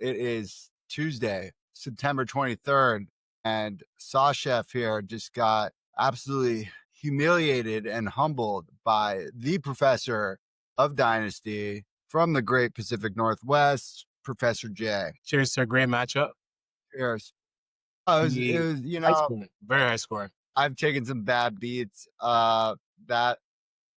It is Tuesday, September 23rd, and Sashef here just got absolutely humiliated and humbled by the professor of Dynasty from the great Pacific Northwest, Professor J. Cheers to a great matchup. Cheers. It was, High scoring, very high scoring. I've taken some bad beats. That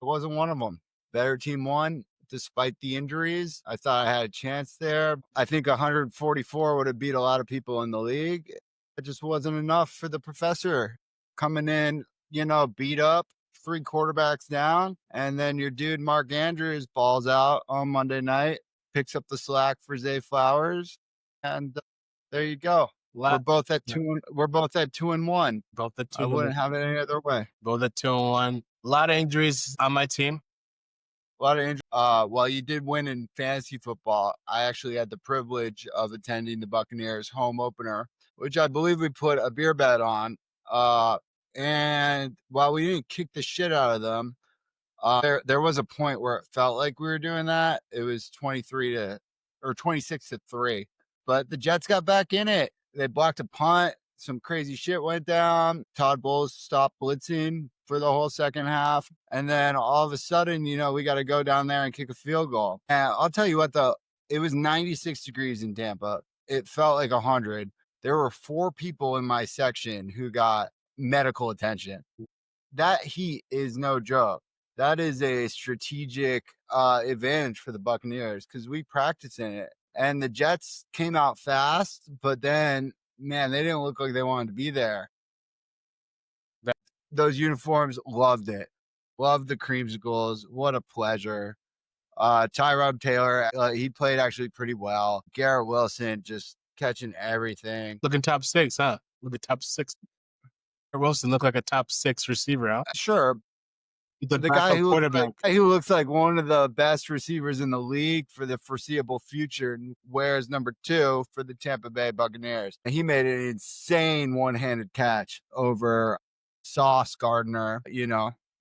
wasn't one of them. Better team won despite the injuries. I thought I had a chance there. I think 144 would have beat a lot of people in the league. It just wasn't enough for the professor coming in, beat up, 3 quarterbacks down. And then your dude, Mark Andrews, balls out on Monday night, picks up the slack for Zay Flowers. And there you go. We're both at 2 and 1. Both at 2. I wouldn't have it any other way. Both at 2 and 1. A lot of injuries on my team. A lot of injuries. Well, you did win in fantasy football. I actually had the privilege of attending the Buccaneers home opener, which I believe we put a beer bet on. And while we didn't kick the shit out of them, there was a point where it felt like we were doing that. It was 26-3, but the Jets got back in it. They blocked a punt. Some crazy shit went down. Todd Bowles stopped blitzing for the whole second half. And then all of a sudden, we got to go down there and kick a field goal. And I'll tell you what, though, it was 96 degrees in Tampa. It felt like 100. There were 4 people in my section who got medical attention. That heat is no joke. That is a strategic advantage for the Buccaneers because we practice in it. And the Jets came out fast, but then, man, they didn't look like they wanted to be there. Those uniforms, loved it. Loved the creamsicles. What a pleasure. Tyrod Taylor, he played actually pretty well. Garrett Wilson just catching everything. Looking top 6, huh? Look at top 6. Garrett Wilson looked like a top 6 receiver, huh? Sure. The guy who looks like one of the best receivers in the league for the foreseeable future wears number 2 for the Tampa Bay Buccaneers. And he made an insane one-handed catch over Sauce Gardner,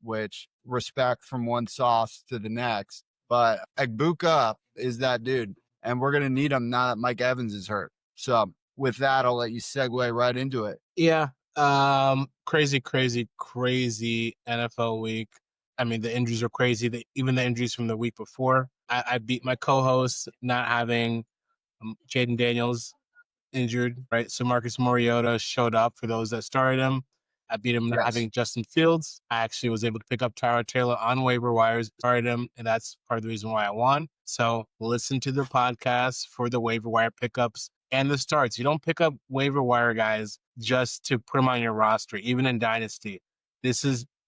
which respect from one Sauce to the next. But Egbuka is that dude. And we're going to need him now that Mike Evans is hurt. So with that, I'll let you segue right into it. Yeah. Crazy NFL week. I mean, the injuries are crazy. Even the injuries from the week before. I beat my co-host not having Jaden Daniels injured, right? So Marcus Mariota showed up for those that started him. I beat him not having Justin Fields. I actually was able to pick up Tyrod Taylor on waiver wires, started him, and that's part of the reason why I won. So listen to the podcast for the waiver wire pickups and the starts. You don't pick up waiver wire guys just to put them on your roster, even in Dynasty.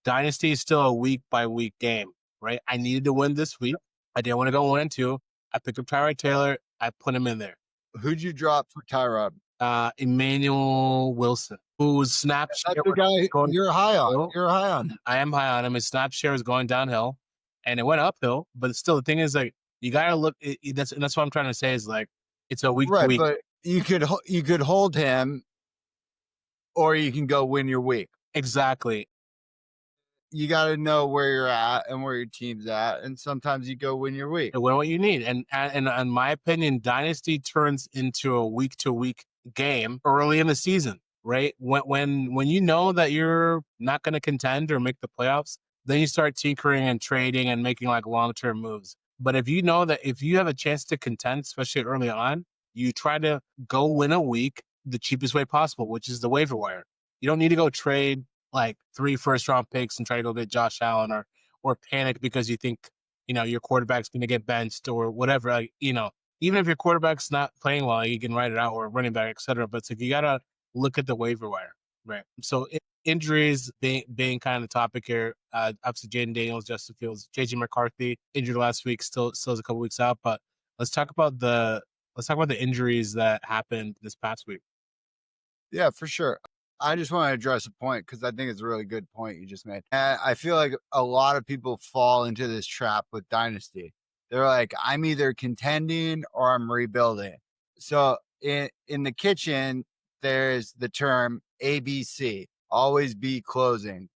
Dynasty is still a week-by-week game, right? I needed to win this week. I didn't want to go 1-2. I picked up Tyrod Taylor. I put him in there. Who'd you drop for Tyrod? Emmanuel Wilson, whose snap share. That's the guy you're high on. You're high on. I am high on him. His snap share is going downhill, and it went uphill. But still, the thing is, like, you gotta look. That's what I'm trying to say is like it's a week to week. But you could hold him, or you can go win your week. Exactly. You got to know where you're at and where your team's at, and sometimes you go win your week. Win what you need, and in my opinion, Dynasty turns into a week to week game early in the season, right? When you know that you're not going to contend or make the playoffs, then you start tinkering and trading and making like long-term moves. But if you know that if you have a chance to contend, especially early on, you try to go win a week the cheapest way possible, which is the waiver wire. You don't need to go trade like 3 first-round picks and try to go get Josh Allen or panic because you think, your quarterback's going to get benched or whatever. Like, even if your quarterback's not playing well, you can write it out or running back, et cetera. But it's like you got to look at the waiver wire, right? So injuries being kind of the topic here. Obviously, Jaden Daniels, Justin Fields, J.J. McCarthy injured last week, still is a couple weeks out. But let's talk about the injuries that happened this past week. Yeah, for sure. I just want to address a point because I think it's a really good point you just made. And I feel like a lot of people fall into this trap with Dynasty. They're like, I'm either contending or I'm rebuilding. So in the kitchen, there's the term ABC, always be closing.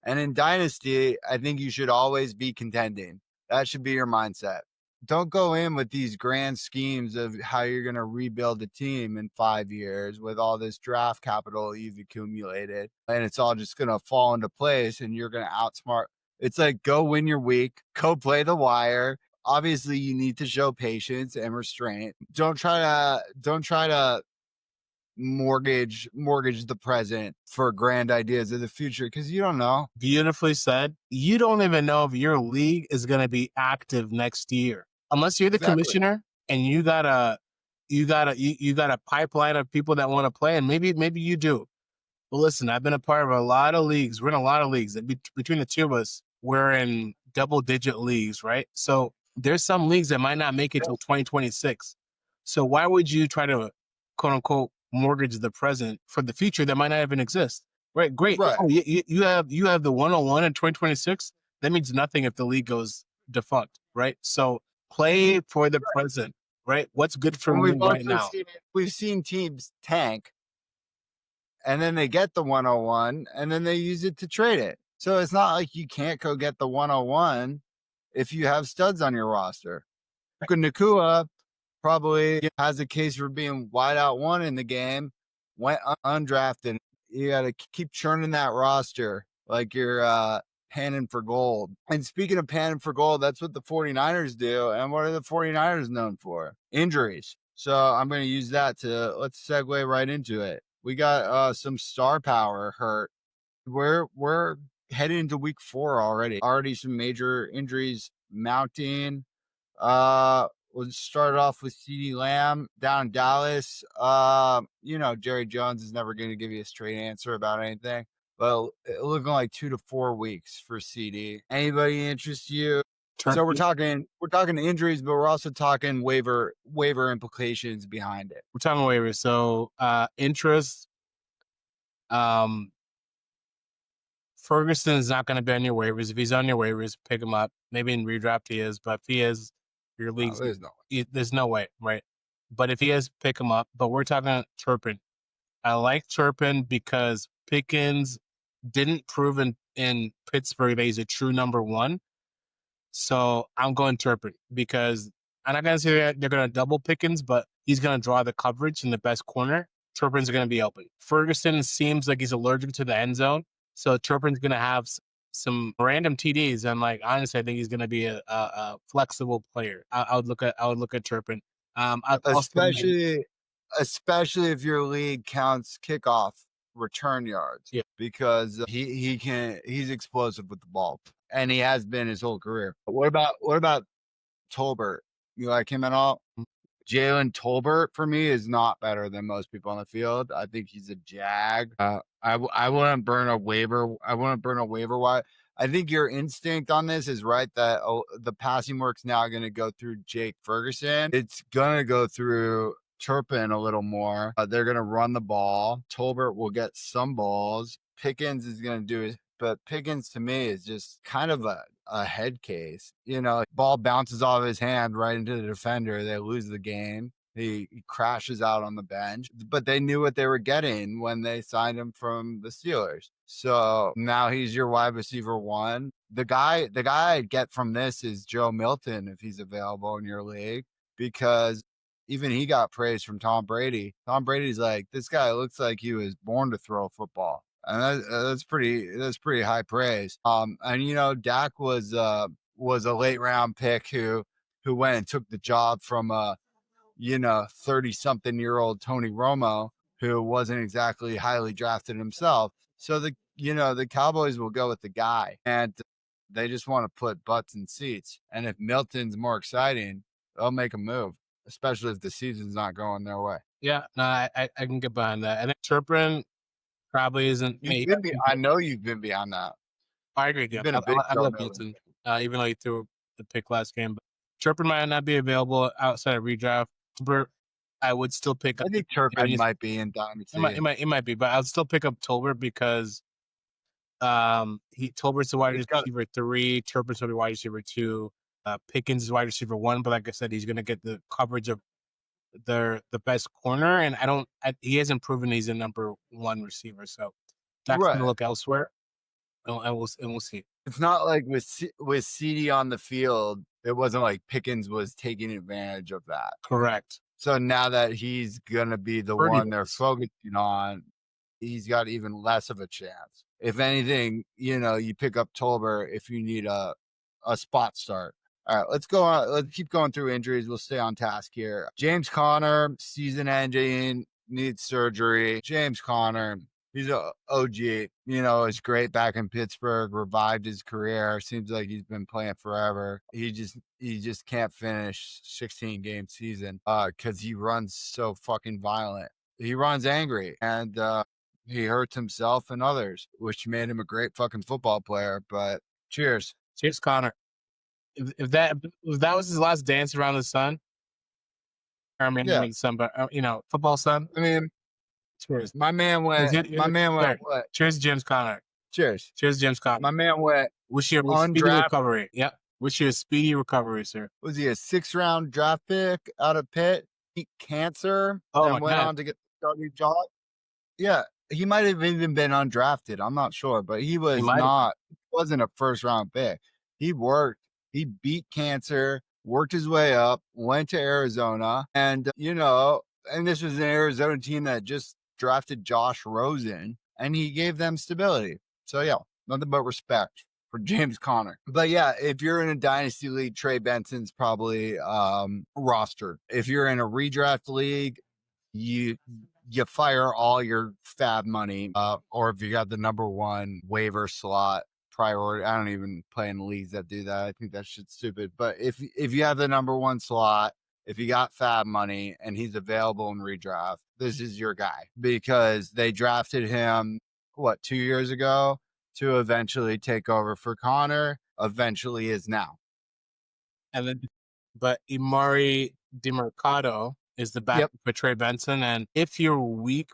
And in Dynasty, I think you should always be contending. That should be your mindset. don't go in with these grand schemes of how you're going to rebuild a team in 5 years with all this draft capital you've accumulated, and it's all just going to fall into place and you're going to outsmart. It's like, go win your week, go play the wire. Obviously you need to show patience and restraint. Don't try to mortgage the present for grand ideas of the future, because you don't know. Beautifully said. You don't even know if your league is going to be active next year, unless you're the commissioner and you got a pipeline of people that want to play, and maybe you do. But listen, I've been a part of a lot of leagues. We're in a lot of leagues. Between the two of us, we're in double-digit leagues, right? So there's some leagues that might not make it till 2026. So why would you try to, quote unquote, mortgage the present for the future that might not even exist? Right? Great. Right. Oh, you have the 101 in 2026. That means nothing if the league goes defunct, right? So play for the present, right? What's good for me right now? We've seen teams tank, and then they get the 101, and then they use it to trade it. So it's not like you can't go get the 101 if you have studs on your roster. Nakua probably has a case for being wide out one in the game, went undrafted. You got to keep churning that roster like you're panning for gold. And speaking of panning for gold, that's what the 49ers do. And what are the 49ers known for? Injuries. So I'm going to use that let's segue right into it. We got some star power hurt. We're heading into week 4 already. Already some major injuries mounting. We'll start off with CeeDee Lamb down in Dallas. Jerry Jones is never going to give you a straight answer about anything, but looking like 2 to 4 weeks for CD. Anybody interest you? So we're talking injuries, but we're also talking waiver implications behind it. We're talking waivers. So interest. Ferguson is not going to be on your waivers. If he's on your waivers, pick him up. Maybe in redraft he is, but if he is, your league, there's no way, right? But if he is, pick him up. But we're talking Turpin. I like Turpin because Pickens didn't prove in Pittsburgh that he's a true number one. So I'm going Turpin because I'm not going to say that they're going to double Pickens, but he's going to draw the coverage in the best corner. Turpin's going to be open. Ferguson seems like he's allergic to the end zone. So Turpin's going to have some random TDs, and honestly, I think he's going to be a flexible player. I would look at Turpin, especially if your league counts kickoff return yards. Yeah, because he's explosive with the ball, and he has been his whole career. What about Tolbert? You like him at all? Jalen Tolbert for me is not better than most people on the field. I think he's a jag. I wouldn't burn a waiver. Why? I think your instinct on this is right that the passing work's now going to go through Jake Ferguson. It's going to go through Turpin a little more. They're going to run the ball. Tolbert will get some balls. Pickens is going to do it. But Pickens to me is just kind of a head case. Ball bounces off his hand right into the defender. They lose the game. He crashes out on the bench. But they knew what they were getting when they signed him from the Steelers. So now he's your wide receiver one. The guy I'd get from this is Joe Milton if he's available in your league, because even he got praise from Tom Brady. Tom Brady's like, this guy looks like he was born to throw football. And that's pretty high praise. And Dak was a late round pick who went and took the job from 30-something-year-old Tony Romo, who wasn't exactly highly drafted himself. So the Cowboys will go with the guy, and they just want to put butts in seats. And if Milton's more exciting, they'll make a move, especially if the season's not going their way. Yeah, no, I can get behind that. I think Turpin probably isn't. I know you've been beyond that. I agree. Yeah, I love Milton, even though he threw the pick last game. But Turpin might not be available outside of redraft. Tolbert, I would still pick up. I think Turpin might be in Dynasty. It might be, but I'll still pick up Tolbert because Tolbert's the wide receiver 3, Turpin's the wide receiver 2, Pickens is wide receiver 1. But like I said, he's going to get the coverage of the best corner, and he hasn't proven he's a number 1 receiver. So that's going to look elsewhere. And we'll see. It's not like with CD on the field, It wasn't like Pickens was taking advantage of that. Correct. So now that he's going to be the Pretty one they're much. focusing on, he's got even less of a chance. If anything, you pick up Tolbert if you need a spot start. All right, let's go on. Let's keep going through injuries. We'll stay on task here. James Conner, season ending, needs surgery. James Conner, he's a OG. It's great back in Pittsburgh, revived his career. Seems like he's been playing forever. He just can't finish 16-game season because he runs so fucking violent. He runs angry, and he hurts himself and others, which made him a great fucking football player. But cheers. Cheers, Connor. If that was his last dance around the sun, I mean, Yeah. the sun, but football sun. I mean, Cheers. my man went. What? Cheers, James Conner. Cheers. Cheers, James Conner. My man went. Wish you a speedy recovery. Yep. Wish you a speedy recovery, sir. Was he a 6th-round draft pick out of Pitt? Beat cancer and went on to get the starting job. Yeah, he might have even been undrafted. I'm not sure, but he wasn't a 1st-round pick. He worked. He beat cancer, worked his way up, went to Arizona, and and this was an Arizona team that just drafted Josh Rosen, and he gave them stability. So yeah, nothing but respect for James Conner. But yeah, if you're in a dynasty league, Trey Benson's probably rostered. If you're in a redraft league, you fire all your fab money, or if you got the number 1 waiver slot priority. I don't even play in leagues that do that. I think that shit's stupid. But if you have the number 1 slot, if you got fab money and he's available in redraft, this is your guy, because they drafted him 2 years ago to eventually take over for Connor. Eventually is now. And then, but Imari DiMercado is the back for Trey Benson. And if you're weak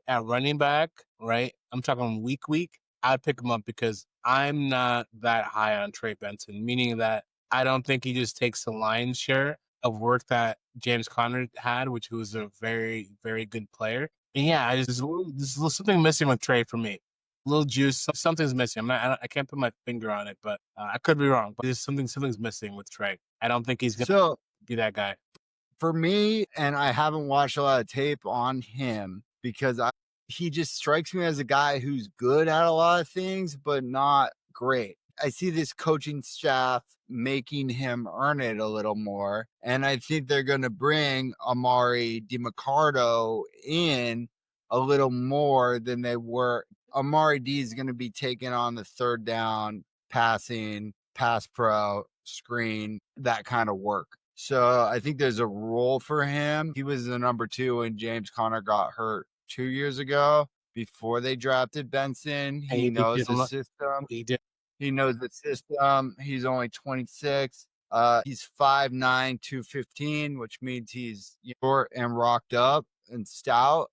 at running back, right? I'm talking weak, I'd pick him up, because I'm not that high on Trey Benson, meaning that I don't think he just takes the lion's share of work that James Conner had, which was a very, very good player. And yeah, there's something missing with Trey for me. A little juice, something's missing. I can't put my finger on it, but I could be wrong. But there's something's missing with Trey. I don't think he's gonna be that guy. For me, and I haven't watched a lot of tape on him, because he just strikes me as a guy who's good at a lot of things, but not great. I see this coaching staff making him earn it a little more. And I think they're going to bring Imari DiMercado in a little more than they were. Imari D is going to be taking on the 3rd down, passing, pass pro, screen, that kind of work. So I think there's a role for him. He was the number 2 when James Conner got hurt 2 years ago, before they drafted Benson. He knows the system. He knows the system. He's only 26. He's 5'9", 215, which means he's short and rocked up and stout.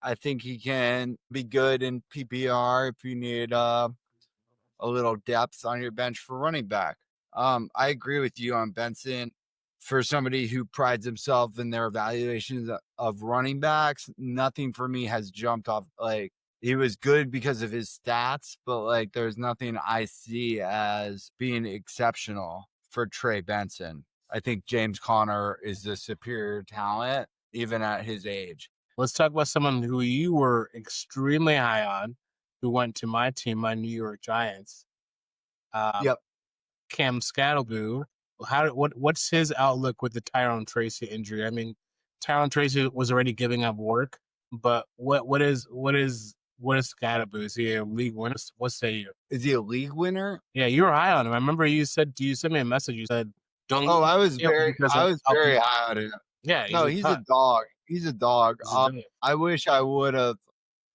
I think he can be good in PPR if you need a little depth on your bench for running back. I agree with you on Benson. For somebody who prides himself in their evaluations of running backs, nothing for me has jumped off. Like, he was good because of his stats, but there's nothing I see as being exceptional for Trey Benson. I think James Conner is the superior talent, even at his age. Let's talk about someone who you were extremely high on, who went to my team, my New York Giants. Cam Scadaboo. What's his outlook with the Tyrone Tracy injury? I mean, Tyrone Tracy was already giving up work, but what is Scadaboo? Is he a league winner? What say you? Is he a league winner? Yeah, you were high on him. I remember you sent me a message. You said, "Don't." Oh, I was very high on him. Yeah, he's a dog. He's a dog. I wish I would have.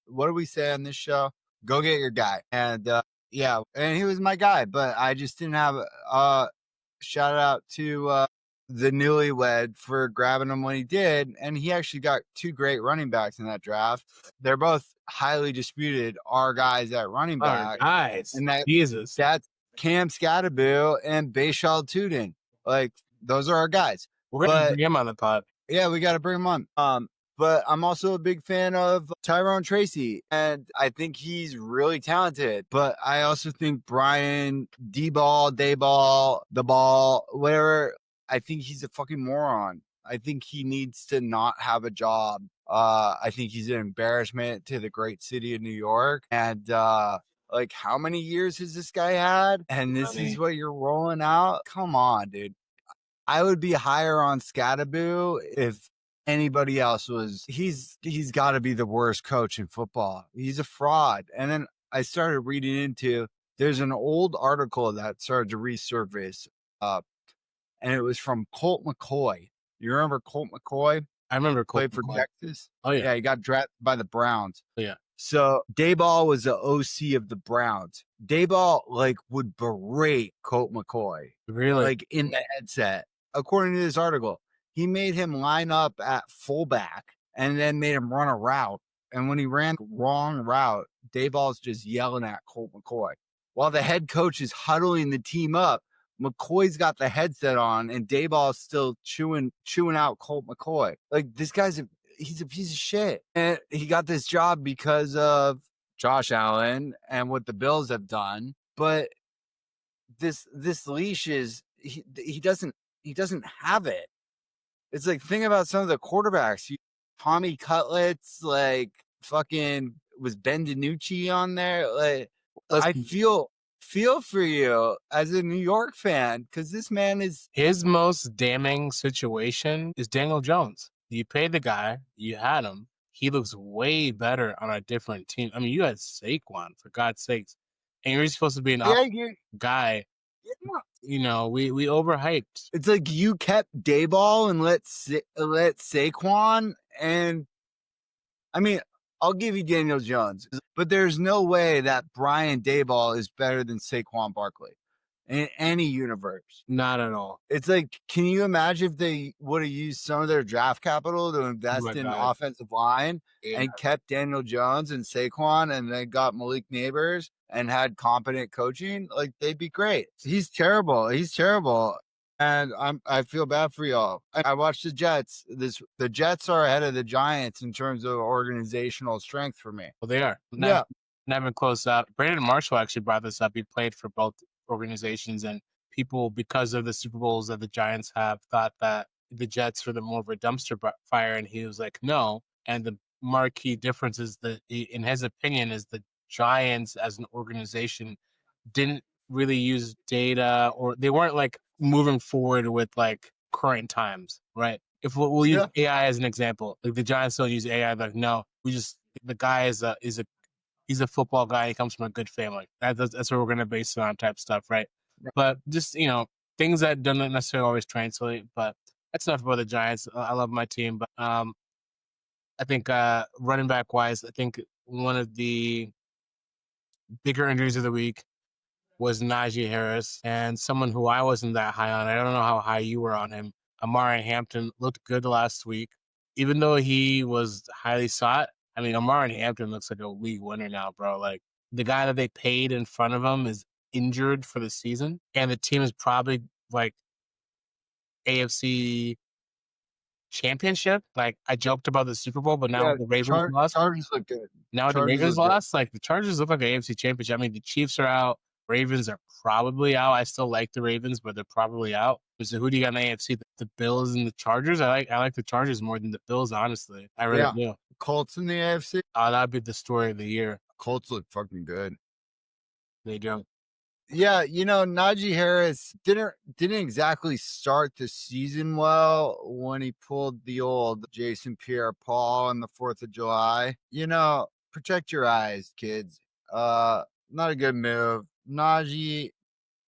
What do we say on this show? Go get your guy. And and he was my guy, but I just didn't have shout out to the newlywed for grabbing him when he did. And he actually got 2 great running backs in that draft. They're both highly disputed, our guys at running back. Guys. And Jesus. That's Cam Scadaboo and Bayshal Tudin. Those are our guys. We're going to bring him on the pod. Yeah, we got to bring him on. but I'm also a big fan of Tyrone Tracy, and I think he's really talented. But I also think Brian D-Ball, Dayball, the ball, whatever, I think he's a fucking moron. I think he needs to not have a job. I think he's an embarrassment to the great city of New York. And like, how many years has this guy had? And this is what you're rolling out? Come on, dude. I would be higher on Scadaboo if anybody else was. He's got to be the worst coach in football. He's a fraud. And then I started reading into, there's an old article that started to resurface, and it was from Colt McCoy. You remember Colt McCoy? I remember Played for Texas. Oh yeah, he got drafted by the Browns. Oh, yeah. So Dayball was the OC of the Browns. Dayball like would berate Colt McCoy, really, like in the headset. According to this article, he made him line up at fullback and then made him run a route. And when he ran the wrong route, Dayball's just yelling at Colt McCoy while the head coach is huddling the team up. McCoy's got the headset on and Dayball's still chewing out Colt McCoy. Like, this guy's he's a piece of shit. And he got this job because of Josh Allen and what the Bills have done. But this leash is he doesn't have it. It's like, think about some of the quarterbacks. Tommy Cutlets, like fucking was Ben DiNucci on there. Like, I feel for you as a New York fan, because this man is. His most damning situation is Daniel Jones. You paid the guy, you had him. He looks way better on a different team. I mean, you had Saquon, for God's sakes, and you're supposed to be an guy. Yeah. You know, we overhyped. It's like you kept Dayball and let Saquon, and I mean, I'll give you Daniel Jones, but there's no way that Brian Dayball is better than Saquon Barkley in any universe. Not at all. It's like, can you imagine if they would have used some of their draft capital to invest in offensive line and kept Daniel Jones and Saquon, and they got Malik Neighbors and had competent coaching? Like, they'd be great. He's terrible. And I feel bad for y'all. I watched the Jets. The Jets are ahead of the Giants in terms of organizational strength for me. Well, they are. Not even close up. Brandon Marshall actually brought this up. He played for both organizations, and people, because of the Super Bowls that the Giants have, thought that the Jets were the more of a dumpster fire, and he was like, no. And the marquee difference is that, in his opinion, is the Giants as an organization didn't really use data, or they weren't like moving forward with like current times, right? If we'll use AI as an example, like the Giants don't use AI. Like, no, the guy is a football guy. He comes from a good family. That's what we're going to base it on, type stuff, right? But just, things that don't necessarily always translate. But that's enough about the Giants. I love my team, but I think running back wise, I think one of the bigger injuries of the week was Najee Harris, and someone who I wasn't that high on. I don't know how high you were on him. Amari Hampton looked good last week, even though he was highly sought. I mean, Amari Hampton looks like a league winner now, bro. Like, the guy that they paid in front of him is injured for the season, and the team is probably like AFC Championship. Like, I joked about the Super Bowl, but now the Ravens lost. Chargers look good. Now the Ravens lost. Like, the Chargers look like an AFC Championship. I mean, the Chiefs are out. Ravens are probably out. I still like the Ravens, but they're probably out. So who do you got in the AFC? The Bills and the Chargers? I like the Chargers more than the Bills, honestly. I really do. Colts in the AFC? That'd be the story of the year. Colts look fucking good. They do. Yeah, Najee Harris didn't exactly start the season well when he pulled the old Jason Pierre-Paul on the 4th of July. Protect your eyes, kids. Not a good move. Najee,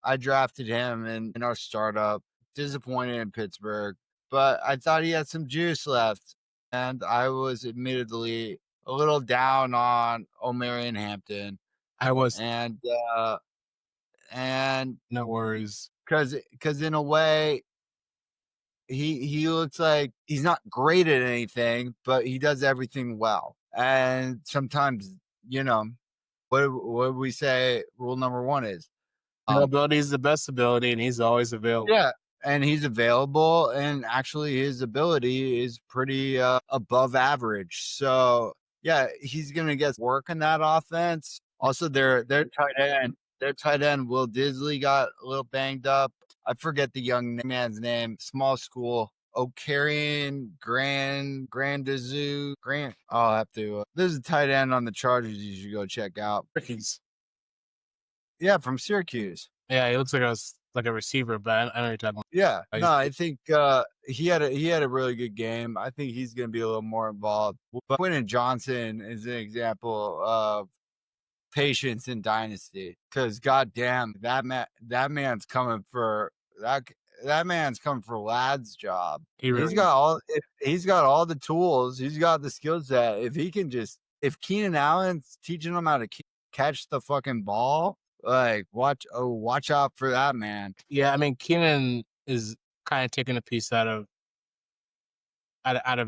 I drafted him in our startup. Disappointed in Pittsburgh, but I thought he had some juice left, and I was admittedly a little down on Omarion Hampton. I was, and no worries, because in a way, he looks like he's not great at anything, but he does everything well. And sometimes, what we say, rule number one is, ability is the best ability, and he's always available. Yeah, and he's available, and actually his ability is pretty above average. So yeah, he's gonna get work in that offense. Also, their tight end Will Disley got a little banged up. I forget the young man's name. Small school. O'Carian Grandazoo Grant. I'll have to. There's a tight end on the Chargers you should go check out. Rickies. Yeah, from Syracuse. Yeah, he looks like a receiver, but I know what you're talking about. Yeah, no, I think he had a really good game. I think he's going to be a little more involved. But Quentin Johnson is an example of patience in dynasty, because goddamn, that man's coming for that man's coming for Lad's job. He's got all the tools. He's got the skill set. If Keenan Allen's teaching him how to catch the fucking ball, like watch out for that man. Yeah, I mean Keenan is kind of taking a piece out of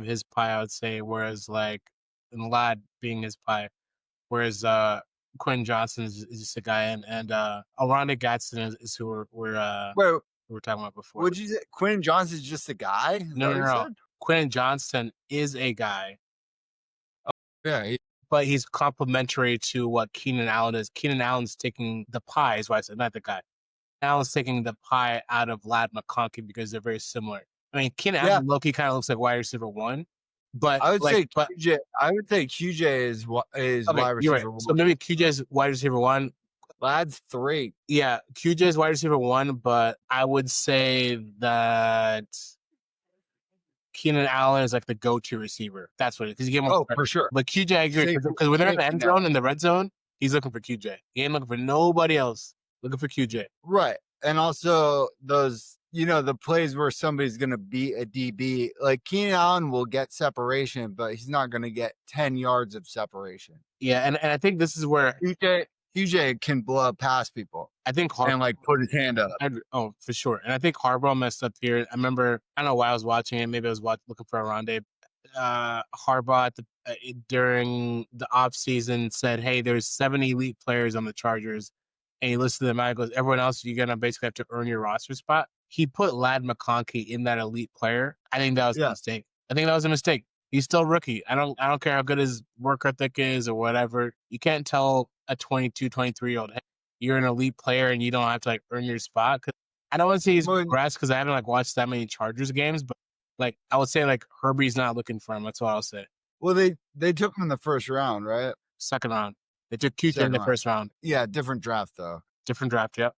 his pie, I would say, whereas like and Lad being his pie, whereas Quentin Johnson is just a guy, and Alonde Gadsden is who we're talking about before. Would you say Quentin Johnson's just a guy? No. Quentin Johnson is a guy. Oh, yeah, but he's complementary to what Keenan Allen is. Keenan Allen's taking the pie, is why I said not the guy. Allen's taking the pie out of Lad McConkey because they're very similar. I mean, Keenan Allen low-key kind of looks like wide receiver 1, but I would say QJ is wide receiver 1. So maybe QJ is wide receiver 1. Lad's 3. Yeah, QJ is wide receiver 1, but I would say that Keenan Allen is like the go-to receiver. That's what it is. Because you get more for sure. But QJ, I agree. Because when they're in the end zone, in the red zone, he's looking for QJ. He ain't looking for nobody else. Looking for QJ. Right. And also those, the plays where somebody's going to beat a DB, like Keenan Allen will get separation, but he's not going to get 10 yards of separation. Yeah. And I think this is where QJ can blow up past people. I think and like put his hand up. Oh, for sure. And I think Harbaugh messed up here. I remember, I don't know why I was watching it. Maybe I was looking for a Rondé. Harbaugh during the off season said, "Hey, there's 7 elite players on the Chargers," and he listed them out. He goes, "Everyone else, you're gonna basically have to earn your roster spot." He put Lad McConkey in that elite player. I think that was a mistake. He's still rookie. I don't care how good his work ethic is or whatever. You can't tell a 22, 23-year-old, hey, you're an elite player and you don't have to like earn your spot. Cause I don't want to say he's progressed because I haven't like watched that many Chargers games, but like I would say like Herbie's not looking for him. That's what I'll say. Well, they took him in the first round, right? Second round. They took QJ in the first round. Yeah, different draft though. Different draft, yep.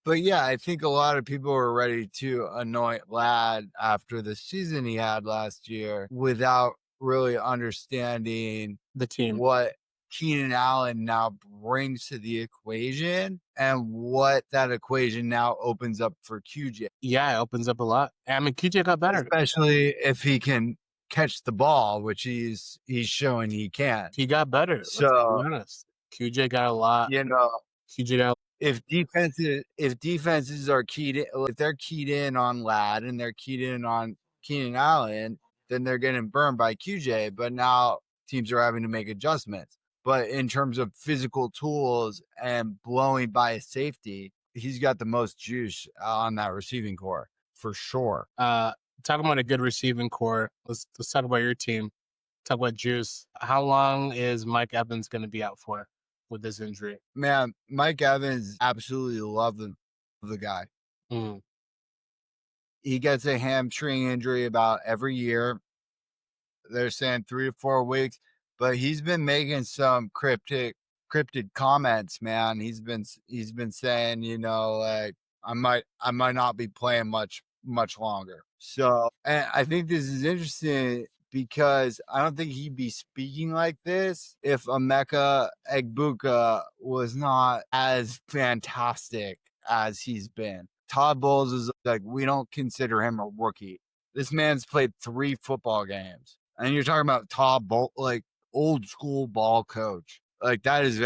But yeah, I think a lot of people were ready to anoint Lad after the season he had last year without really understanding the team, what Keenan Allen now brings to the equation and what that equation now opens up for QJ. Yeah, it opens up a lot. I mean, QJ got better. Especially if he can catch the ball, which he's showing he can. He got better. So let's be honest. QJ got a lot. QJ got if defenses are keyed in, if they're keyed in on Lad and they're keyed in on Keenan Allen, then they're getting burned by QJ. But now teams are having to make adjustments. But in terms of physical tools and blowing by a safety, he's got the most juice on that receiving core for sure. Talking about a good receiving core, let's talk about your team. Talk about juice. How long is Mike Evans going to be out for with this injury? Man, Mike Evans absolutely love the guy. Mm. He gets a hamstring injury about every year. They're saying 3 to 4 weeks, but he's been making some cryptic comments, man. He's been saying, like I might not be playing much longer. So, and I think this is interesting because I don't think he'd be speaking like this if Emeka Egbuka was not as fantastic as he's been. Todd Bowles is like, we don't consider him a rookie. This man's played 3 football games. And you're talking about Todd Bowles, like old school ball coach. Like that is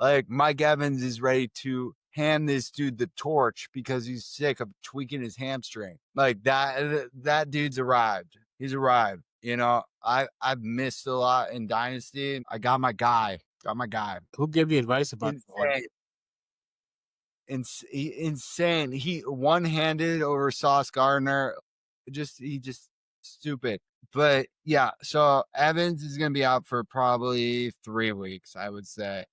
like Mike Evans is ready to hand this dude the torch because he's sick of tweaking his hamstring. Like that dude's arrived. He's arrived. I've missed a lot in Dynasty. I got my guy. Who gave you advice about insane. He one-handed over Sauce Gardner. He just stupid. But yeah, so Evans is going to be out for probably 3 weeks, I would say.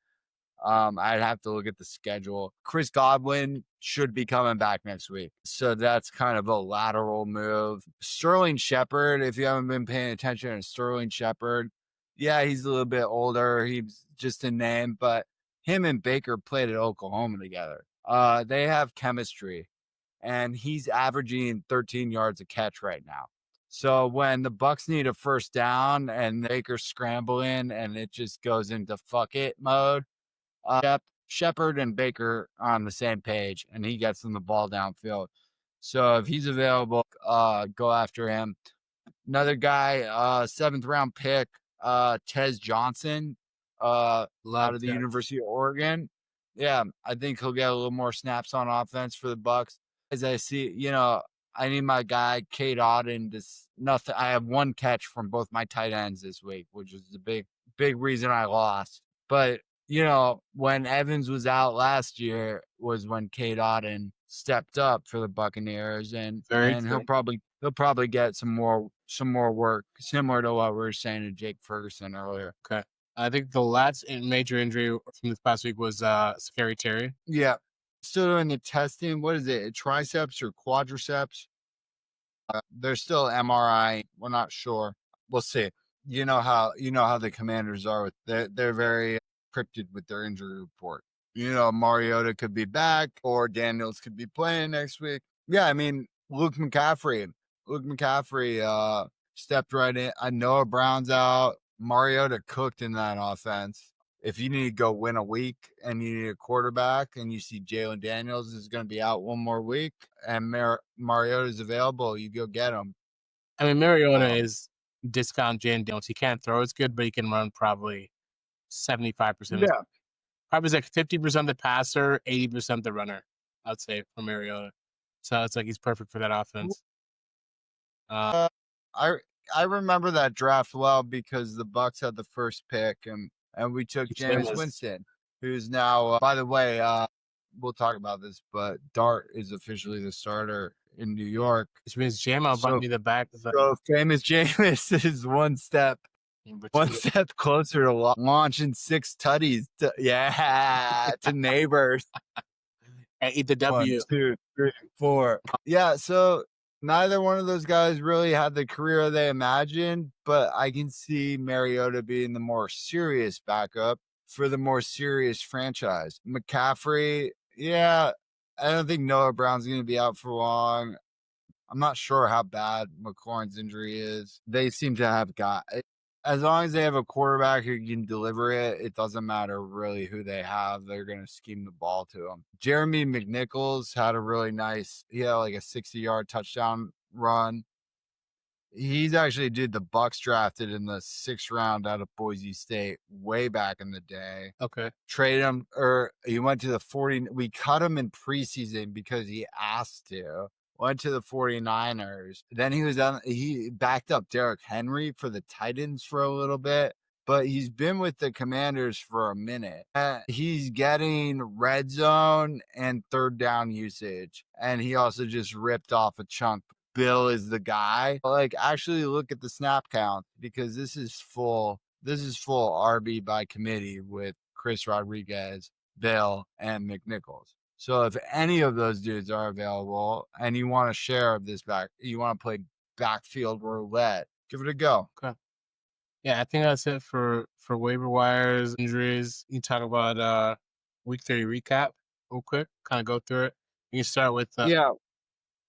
I'd have to look at the schedule. Chris Godwin should be coming back next week. So that's kind of a lateral move. Sterling Shepard, if you haven't been paying attention to Sterling Shepard, yeah, he's a little bit older. He's just a name, but him and Baker played at Oklahoma together. They have chemistry, and he's averaging 13 yards a catch right now. So when the Bucks need a first down and Baker's scrambling and it just goes into fuck it mode, Shepard and Baker are on the same page, and he gets them the ball downfield. So if he's available, go after him. Another guy, 7th round pick, Tez Johnson, out of the University of Oregon. Yeah, I think he'll get a little more snaps on offense for the Bucks. As I see, I need my guy Cade Otton. Nothing. I have 1 catch from both my tight ends this week, which is the big reason I lost. But when Evans was out last year was when Cade Otton stepped up for the Buccaneers, and he'll probably get some more work, similar to what we were saying to Jake Ferguson earlier. Okay. I think the last major injury from this past week was Scary Terry. Yeah. Still doing the testing. What is it? Triceps or quadriceps? They're still MRI. We're not sure. We'll see. You know how the Commanders are. They're very cryptic with their injury report. Mariota could be back, or Daniels could be playing next week. Yeah, I mean, Luke McCaffrey stepped right in. Noah Brown's out. Mariota cooked in that offense. If you need to go win a week and you need a quarterback and you see Jalen Daniels is going to be out 1 more week and Mariota is available, you go get him. I mean, Mariota is discount Jalen Daniels. He can't throw as good, but he can run probably 75%. Yeah. Probably like 50% the passer, 80% the runner, I'd say, for Mariota. So it's like he's perfect for that offense. I remember that draft well because the Bucks had the first pick and we took Jameis Winston, who's now, by the way, we'll talk about this, but Dart is officially the starter in New York. Which means Jameis might be the back. So famous Jameis is one step closer to launching 6 tutties to neighbors. And eat the W. 1, 2, 3, 4. Yeah, so neither one of those guys really had the career they imagined, but I can see Mariota being the more serious backup for the more serious franchise. McCaffrey, yeah, I don't think Noah Brown's going to be out for long. I'm not sure how bad McLaurin's injury is. They seem to have as long as they have a quarterback who can deliver it, it doesn't matter really who they have. They're going to scheme the ball to them. Jeremy McNichols had a really nice, like a 60-yard touchdown run. He's actually the Bucks drafted in the 6th round out of Boise State way back in the day. Okay. Traded him, or he went to the 40. We cut him in preseason because he asked to. Went to the 49ers. Then he backed up Derrick Henry for the Titans for a little bit, but he's been with the Commanders for a minute. He's getting red zone and 3rd down usage, and he also just ripped off a chunk. Bill is the guy. Actually look at the snap count because this is full RB by committee with Chris Rodriguez, Bill, and McNichols. So if any of those dudes are available and you want a share of this you want to play backfield roulette, give it a go. Okay. Yeah, I think that's it for waiver wires, injuries. You talk about week 30 recap real quick, kind of go through it. You can start with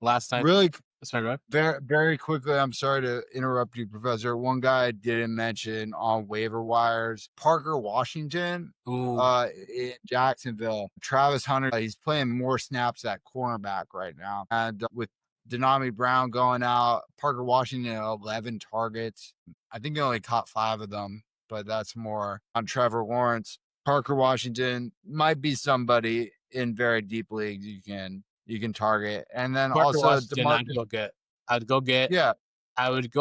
last night. Really, sorry, go ahead. Very, very quickly, I'm sorry to interrupt you, Professor. One guy I didn't mention on waiver wires, Parker Washington in Jacksonville. Travis Hunter, he's playing more snaps at cornerback right now. And with Denami Brown going out, Parker Washington 11 targets. I think he only caught 5 of them, but that's more on Trevor Lawrence. Parker Washington might be somebody in very deep leagues you can target. And then Parker also I'd go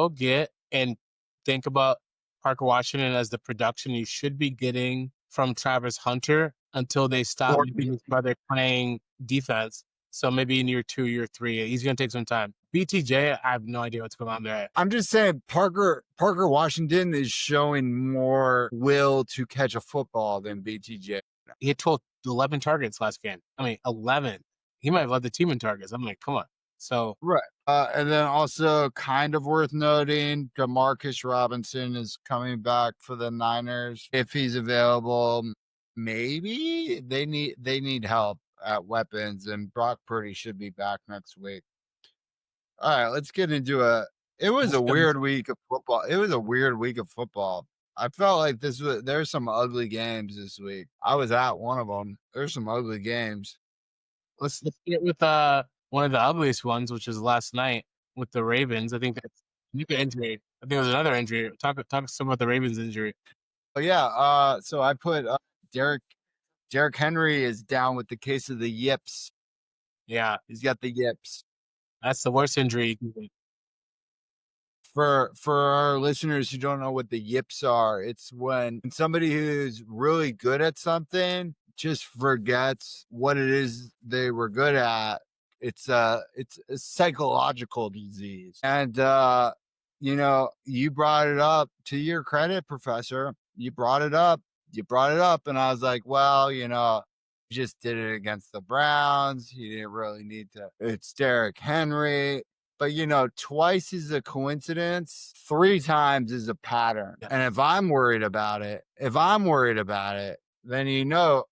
get and think about Parker Washington as the production you should be getting from Travis Hunter until they stop whether playing defense. So maybe in year 2, year 3, he's going to take some time. BTJ, I have no idea what's going on there. I'm just saying Parker Washington is showing more will to catch a football than BTJ. He had 11 targets last game. 11. He might have led the team in targets. I'm like, come on. So right. And then also kind of worth noting, Demarcus Robinson is coming back for the Niners. If he's available, maybe they need help at weapons, and Brock Purdy should be back next week. All right, let's get into it was a weird week of football. It was a weird week of football. I felt like there's some ugly games this week. I was at one of them. There's some ugly games. Let's get with one of the ugliest ones, which was last night with the Ravens. I think that's an injury. I think it was another injury. Talk some about the Ravens injury. Oh yeah. So I put Derrick Henry is down with the case of the yips. Yeah, he's got the yips. That's the worst injury. For our listeners who don't know what the yips are, it's when somebody who's really good at something just forgets what it is they were good at. It's a psychological disease. And you brought it up, to your credit, Professor. You brought it up, and I was like, well, just did it against the Browns. He didn't really need to. It's Derrick Henry. But, twice is a coincidence. 3 times is a pattern. And if I'm worried about it, then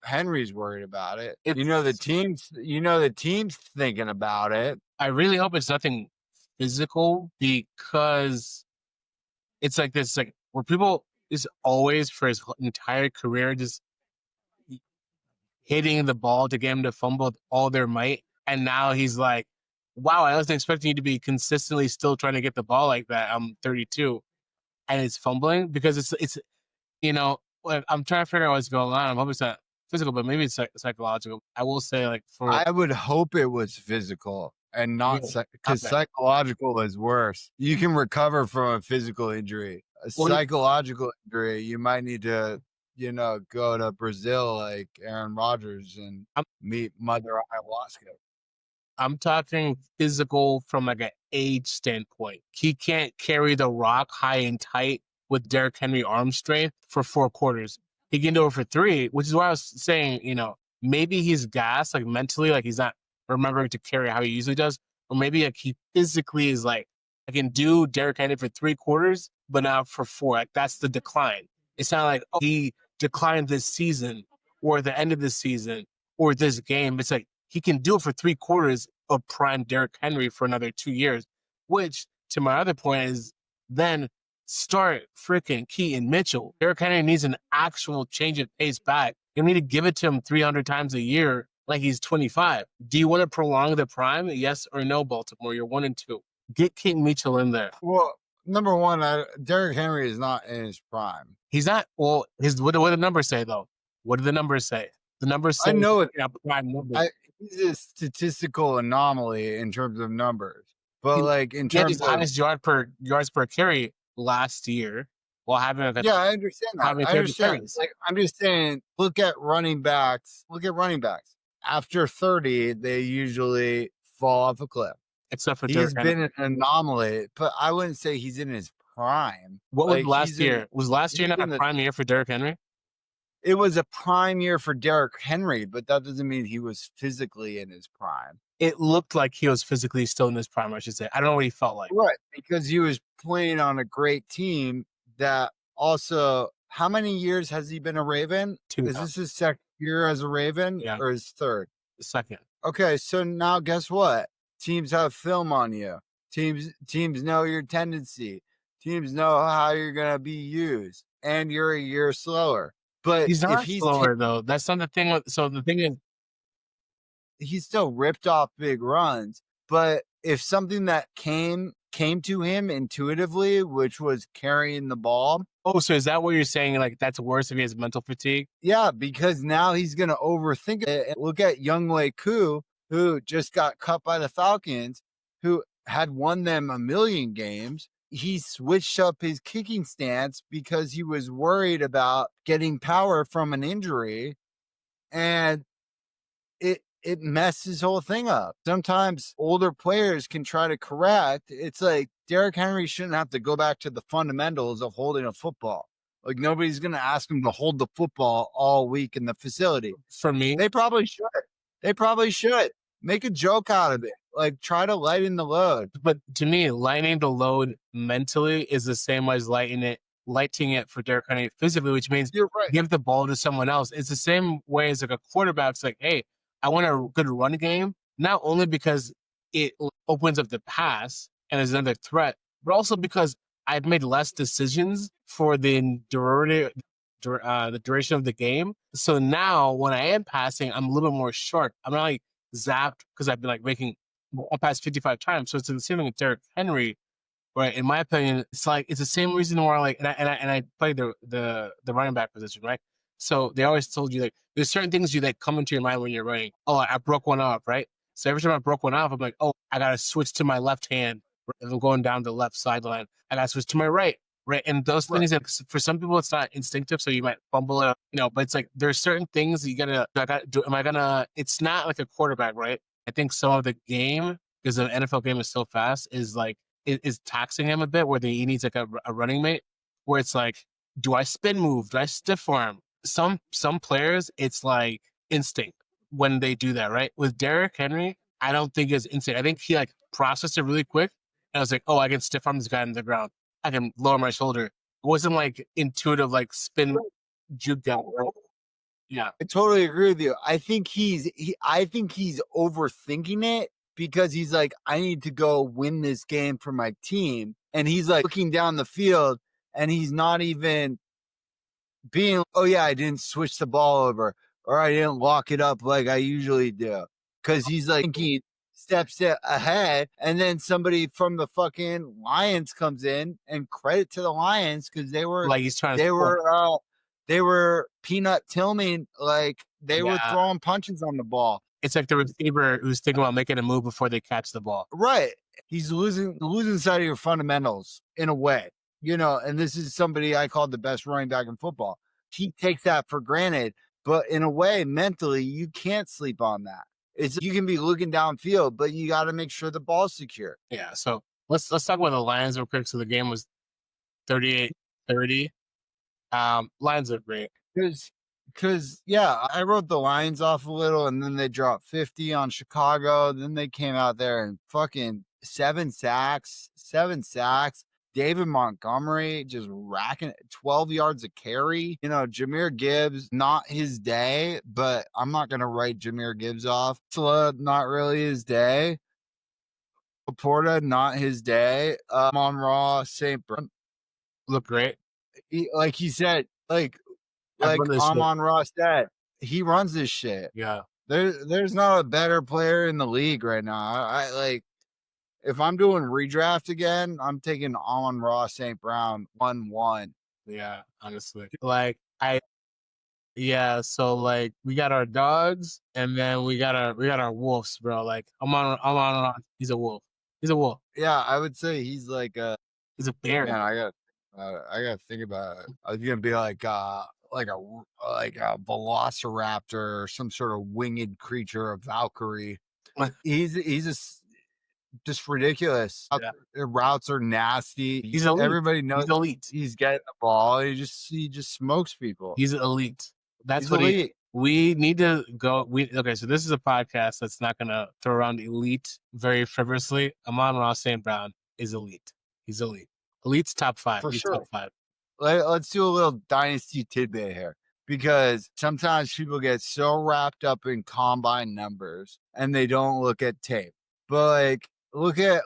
Henry's worried about it. The team's thinking about it. I really hope it's nothing physical, because it's like this, like where people is always for his entire career just hitting the ball to get him to fumble with all their might. And now he's like, wow, I wasn't expecting you to be consistently still trying to get the ball like that. I'm 32 and it's fumbling, because it's I'm trying to figure out what's going on. I'm hoping it's not physical, but maybe it's psychological. I will say, I would hope it was physical and not because psychological is worse. You can recover from a physical injury. Psychological injury, you might need to, go to Brazil like Aaron Rodgers and meet Mother Ayahuasca. I'm talking physical from like an age standpoint. He can't carry the rock high and tight with Derrick Henry arm strength for 4 quarters. He can do it for 3, which is why I was saying, maybe he's gassed, like mentally, like he's not remembering to carry how he usually does. Or maybe like he physically is like, I can do Derrick Henry for 3 quarters, but not for 4. Like that's the decline. It's not like, he declined this season or the end of this season or this game. It's like, he can do it for 3 quarters of prime Derrick Henry for another 2 years, which, to my other point, is then start freaking Keaton Mitchell. Derrick Henry needs an actual change of pace back. You need to give it to him 300 times a year like he's 25. Do you want to prolong the prime? Yes or no, Baltimore? You're 1-2. Get Keaton Mitchell in there. Well, number one, Derrick Henry is not in his prime. He's not. Well, what do the numbers say, though? What do the numbers say? The numbers say, I know it. Prime numbers. He's a statistical anomaly in terms of numbers, but in terms of highest yards per carry last year, while having I understand that. I understand. I'm just saying, look at running backs. After 30, they usually fall off a cliff. Except for he's been an anomaly, but I wouldn't say he's in his prime. What was last year? Was last year not a prime year for Derrick Henry? It was a prime year for Derrick Henry, but that doesn't mean he was physically in his prime. It looked like he was physically still in his prime, I should say. I don't know what he felt like. Right, because he was playing on a great team that also, how many years has he been a Raven? 2. Is this his second year as a Raven or his third? The second. Okay, so now guess what? Teams have film on you. Teams know your tendency. Teams know how you're going to be used, and you're a year slower. But he's not slower, though. That's not the thing. So the thing is, he still ripped off big runs. But if something that came to him intuitively, which was carrying the ball. Oh, so is that what you're saying? Like, that's worse if he has mental fatigue? Yeah, because now he's going to overthink it. Look at Younghoe Koo, who just got cut by the Falcons, who had won them a million games. He switched up his kicking stance because he was worried about getting power from an injury. And it messed his whole thing up. Sometimes older players can try to correct. It's like Derrick Henry shouldn't have to go back to the fundamentals of holding a football. Like nobody's going to ask him to hold the football all week in the facility. For me, They probably should. They probably should. Make a joke out of it. Like try to lighten the load. but to me, lightening the load mentally is the same as lighting it for Derrick Henry physically, which means You're right. give the ball to someone else. It's the same way as like a quarterback's like, hey, I want a good run game, not only because it opens up the pass and is another threat, but also because I've made less decisions for the duration of the game. So now when I am passing, I'm a little bit more sharp. I'm not like zapped because I've been like making a pass 55 times. So it's the same thing with Derrick Henry. Right. In my opinion, it's like it's the same reason why like and I play the running back position, right? So they always told you like there's certain things you like come into your mind when you're running. Oh, I broke one off, right? So every time I broke one off, I'm like, oh, I gotta switch to my left hand. If I'm going down the left sideline, I gotta switch to my right. Right. And those things that for some people it's not instinctive, so you might fumble it, but it's like there's certain things you gotta do. Am I gonna it's not like a quarterback, right? I think some of the game, because the NFL game is so fast, is like is taxing him a bit where he needs like a running mate where it's like, do I spin move? Do I stiff arm? Some players, it's like instinct when they do that, right? With Derrick Henry, I don't think it's instinct. I think he like processed it really quick. And I was like, oh, I can stiff arm this guy on the ground. I can lower my shoulder. It wasn't like intuitive, like spin juke down. Yeah. I totally agree with you. I think he's overthinking it because he's like, I need to go win this game for my team. And he's like looking down the field and he's not even being, oh yeah, I didn't switch the ball over or I didn't lock it up like I usually do. Cause he's like thinking steps ahead and then somebody from the fucking Lions comes in and credit to the Lions because they were like he's trying to they were peanut Tillman, like they were throwing punches on the ball. It's like the receiver who's thinking about making a move before they catch the ball. Right. He's losing sight of your fundamentals in a way, and this is somebody I called the best running back in football. He takes that for granted, but in a way, mentally, you can't sleep on that. You can be looking downfield, but you got to make sure the ball's secure. Yeah. So let's talk about the Lions real quick. So the game was 38-30. Lions are great. Because I wrote the Lions off a little, and then they dropped 50 on Chicago. Then they came out there and fucking 7 sacks. David Montgomery just racking 12 yards of carry. Jahmyr Gibbs, not his day, but I'm not going to write Jahmyr Gibbs off. Not really his day. Laporta, not his day. Amon-Ra, St. Brown. Look great. Like he said, like Amon-Ra said, he runs this shit. Yeah. There's not a better player in the league right now. I like if I'm doing redraft again, I'm taking Amon-Ra St. Brown 1-1. Yeah, honestly. So like we got our dogs and then we got our wolves, bro. Like Amon-Ra, he's a wolf. Yeah, I would say he's like he's a bear. Man, I got to think about it. I was gonna be like a velociraptor or some sort of winged creature, a Valkyrie. He's just ridiculous. Yeah. The routes are nasty. He's elite. Everybody knows he's elite. He's getting the ball. He just smokes people. He's elite. That's he's what elite. We need to go. Okay, so this is a podcast that's not gonna throw around elite very frivolously. Amon-Ra St. Brown is elite. He's elite. Elite's top 5. For sure. Top 5. Let's do a little dynasty tidbit here because sometimes people get so wrapped up in combine numbers and they don't look at tape. But like, look at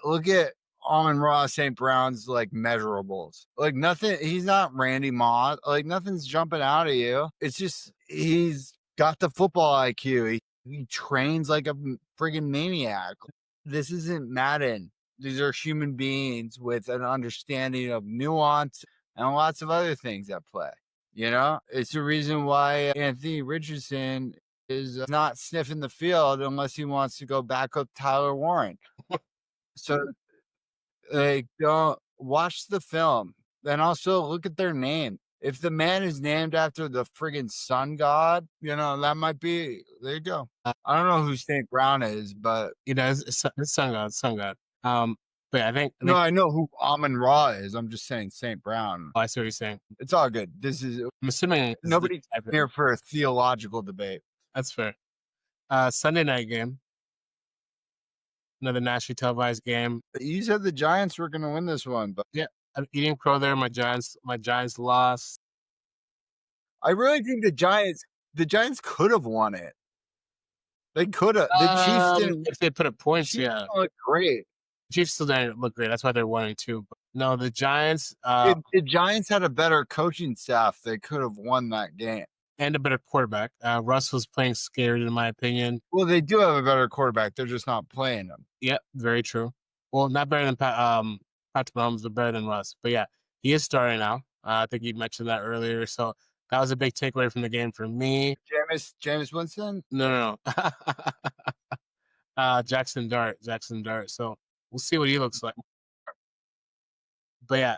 Amon-Ra St. Brown's like measurables. Like nothing. He's not Randy Moss. Like nothing's jumping out at you. It's just he's got the football IQ. He trains like a friggin' maniac. This isn't Madden. These are human beings with an understanding of nuance and lots of other things at play. It's the reason why Anthony Richardson is not sniffing the field unless he wants to go back up Tyler Warren. So, don't watch the film. And also look at their name. if the man is named after the friggin' sun god, that might be. There you go. I don't know who St. Brown is, but it's sun god. But yeah, I think no, I know who Amon Ra is. I'm just saying St. Brown. I see what you're saying. It's all good. I'm assuming Nobody's here for a theological debate. That's fair. Sunday night game. Another nationally televised game. You said the Giants were going to win this one, but yeah, I'm eating crow there. My Giants lost. I really think the Giants could have won it. They could have. The Chiefs didn't. If they put up points, Chiefs yeah. look great. The Chiefs still didn't look great. That's why they're 1-2. But no, the Giants. The Giants had a better coaching staff. They could have won that game. And a better quarterback. Russ was playing scared, in my opinion. Well, they do have a better quarterback. They're just not playing him. Yep, very true. Well, not better than Patrick Mahomes, but better than Russ. But yeah, he is starting now. I think you mentioned that earlier. So that was a big takeaway from the game for me. Jameis Winston? No. Jackson Dart. So we'll see what he looks like. But yeah,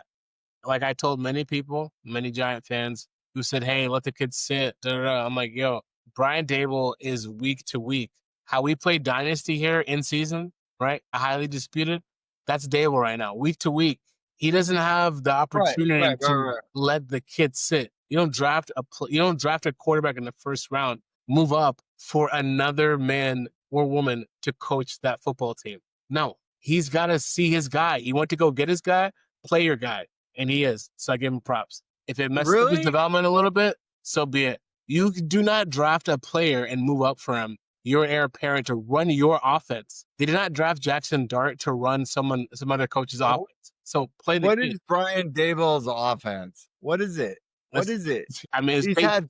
like I told many people, many Giant fans who said, hey, let the kids sit. I'm like, yo, Brian Daboll is week to week. How we play Dynasty here in season, right? Highly disputed. That's Daboll right now. Week to week. He doesn't have the opportunity to let the kids sit. You don't draft a quarterback in the first round, move up for another man or woman to coach that football team. No, he's got to see his guy. You want to go get his guy, play your guy. And he is. So I give him props. If it messes up his development a little bit, so be it. You do not draft a player and move up for him. You're an heir apparent to run your offense. They did not draft Jackson Dart to run some other coach's offense. So play the What is Brian Daboll's offense? What is it? What is it? I mean,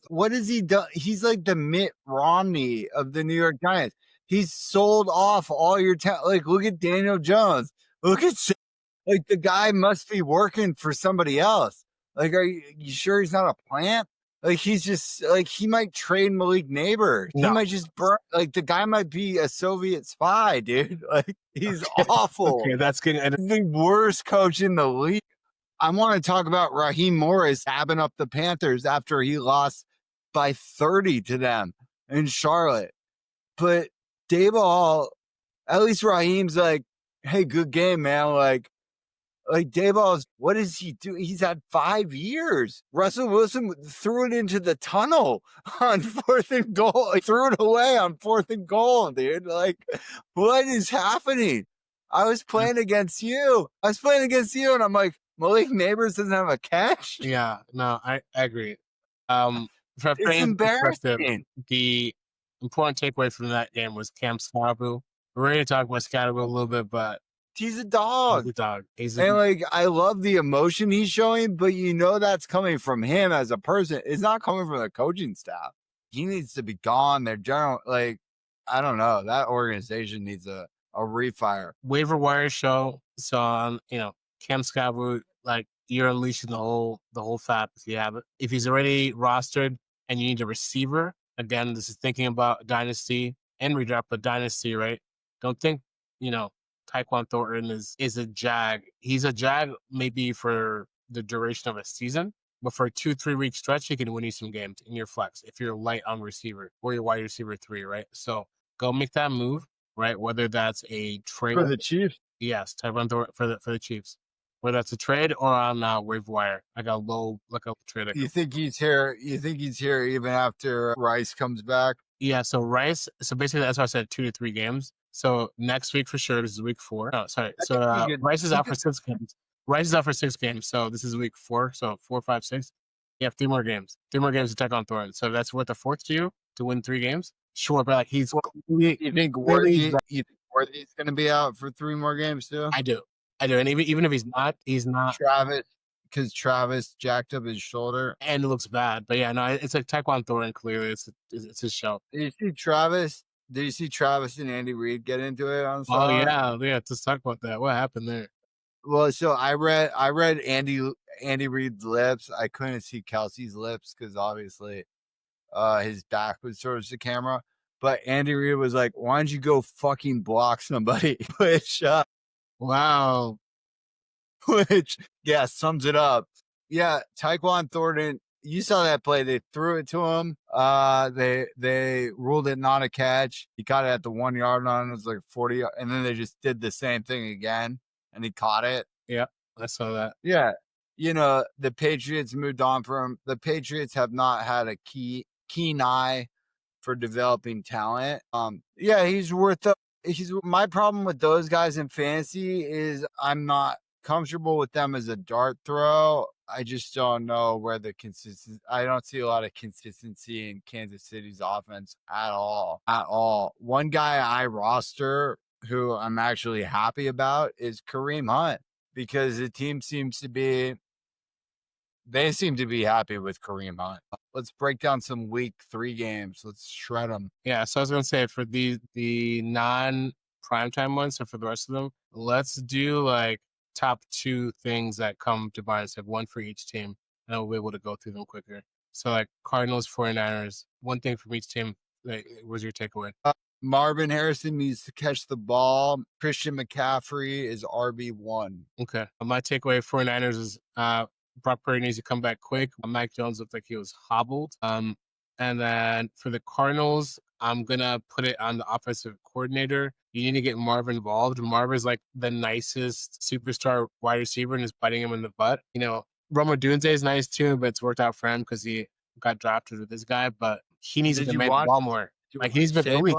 what has he done? He's like the Mitt Romney of the New York Giants. He's sold off all your talent. Like, look at Daniel Jones. Look at, like, the guy must be working for somebody else. Like, are you sure he's not a plant? Like, he's just, like, he might trade Malik Neighbor. He might just burn, like, the guy might be a Soviet spy, dude. Like, he's awful. Okay, that's good. He's the worst coach in the league. I want to talk about Raheem Morris tabbing up the Panthers after he lost by 30 to them in Charlotte. But Daboll, at least Raheem's like, hey, good game, man. Like Daboll's, what does he do? He's had 5 years. Russell Wilson threw it into the tunnel on 4th and goal. He threw it away on 4th and goal, dude. Like, what is happening? I was playing against you. And I'm like, Malik Neighbors doesn't have a catch? Yeah, no, I agree. It's embarrassing. The important takeaway from that game was Cam Scadaboo. We're ready to talk about Scadaboo a little bit, but he's a dog. He's and like, I love the emotion he's showing, but that's coming from him as a person. It's not coming from the coaching staff. He needs to be gone. Their general, like, I don't know. That organization needs a refire. Waiver wire show. So Cam Scadaboo, like, you're unleashing the whole fat if you have it. If he's already rostered and you need a receiver, again, this is thinking about Dynasty and redraft, but Dynasty, right? Don't think, Tyquan Thornton is a jag. He's a jag maybe for the duration of a season, but for a 2-3 week stretch, he can win you some games in your flex if you're light on receiver or your wide receiver 3, right? So go make that move, right? Whether that's a trade for the Chiefs. Yes, Tyquan Thornton for the Chiefs. Whether that's a trade or on waiver wire. I got a low trade. You think he's here? Even after Rice comes back? Yeah. So Rice. So basically, that's why I said 2 to 3 games. So next week for sure. This is week 4. Oh, sorry. So Rice is out for 6 games. So this is week 4. So 4, 5, 6. You have 3 more games. 3 more games to take on Thornton. So that's worth a 4th to you to win 3 games. Sure, but like he's. You think Worthy's going to be out for 3 more games too? I do. And even if he's not. Because Travis jacked up his shoulder. And it looks bad. But yeah, no, it's like Tyquan Thornton, clearly. It's his show. Did you see Travis? Did you see Travis and Andy Reid get into it on Sunday? Oh, yeah. Let's talk about that. What happened there? Well, so I read Andy Reid's lips. I couldn't see Kelsey's lips because obviously his back was towards the camera. But Andy Reid was like, why don't you go fucking block somebody? Which wow. Which, yeah, sums it up. Yeah, Tyquan Thornton You saw that play. They threw it to him. They ruled it not a catch. He caught it at the 1 yard line. It was like 40, and then they just did the same thing again, and he caught it. Yeah, I saw that. Yeah, the Patriots moved on from him. The Patriots have not had a keen eye for developing talent. Yeah, he's worth the. My problem with those guys in fantasy is I'm not comfortable with them as a dart throw. I just don't know where the consistency. I don't see a lot of consistency in Kansas City's offense at all. At all. One guy I roster who I'm actually happy about is Kareem Hunt because the team seems to be. They seem to be happy with Kareem Hunt. Let's break down some week 3 games. Let's shred them. Yeah, so I was gonna say for the non primetime ones, so for the rest of them, let's do like top 2 things that come to mind. So one for each team, and we'll be able to go through them quicker. So like Cardinals, 49ers, one thing from each team. Like, what's your takeaway? Marvin Harrison needs to catch the ball. Christian McCaffrey is RB1. Okay. My takeaway 49ers is Brock Purdy needs to come back quick. Mike Jones looked like he was hobbled. And then for the Cardinals, I'm going to put it on the offensive coordinator. You need to get Marvin involved. Marvin's like the nicest superstar wide receiver and is biting him in the butt. Roma Dunze is nice too, but it's worked out for him because he got drafted with this guy, but he needs to demand the ball more. Like, he needs to be Malik.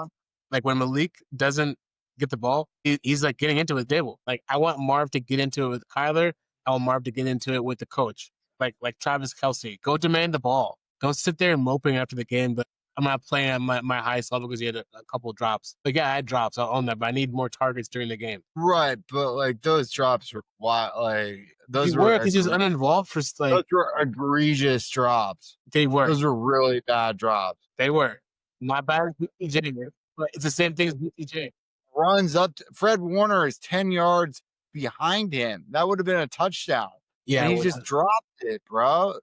Like, when Malik doesn't get the ball, he's like getting into it with Dable. Like, I want Marv to get into it with Kyler. I want Marv to get into it with the coach. Like Travis Kelce. Go demand the ball. Don't sit there and moping after the game, but I'm not playing at my highest level because he had a couple of drops. Like, yeah, I had drops. I'll own that, but I need more targets during the game. Right, but like those drops were wild. Like those were because he was uninvolved for like. Those were egregious drops. They were. Those were really bad drops. They were. Not bad as BTJ, but it's the same thing as BTJ. Runs up. Fred Warner is 10 yards behind him. That would have been a touchdown. Yeah, and he just dropped it, bro.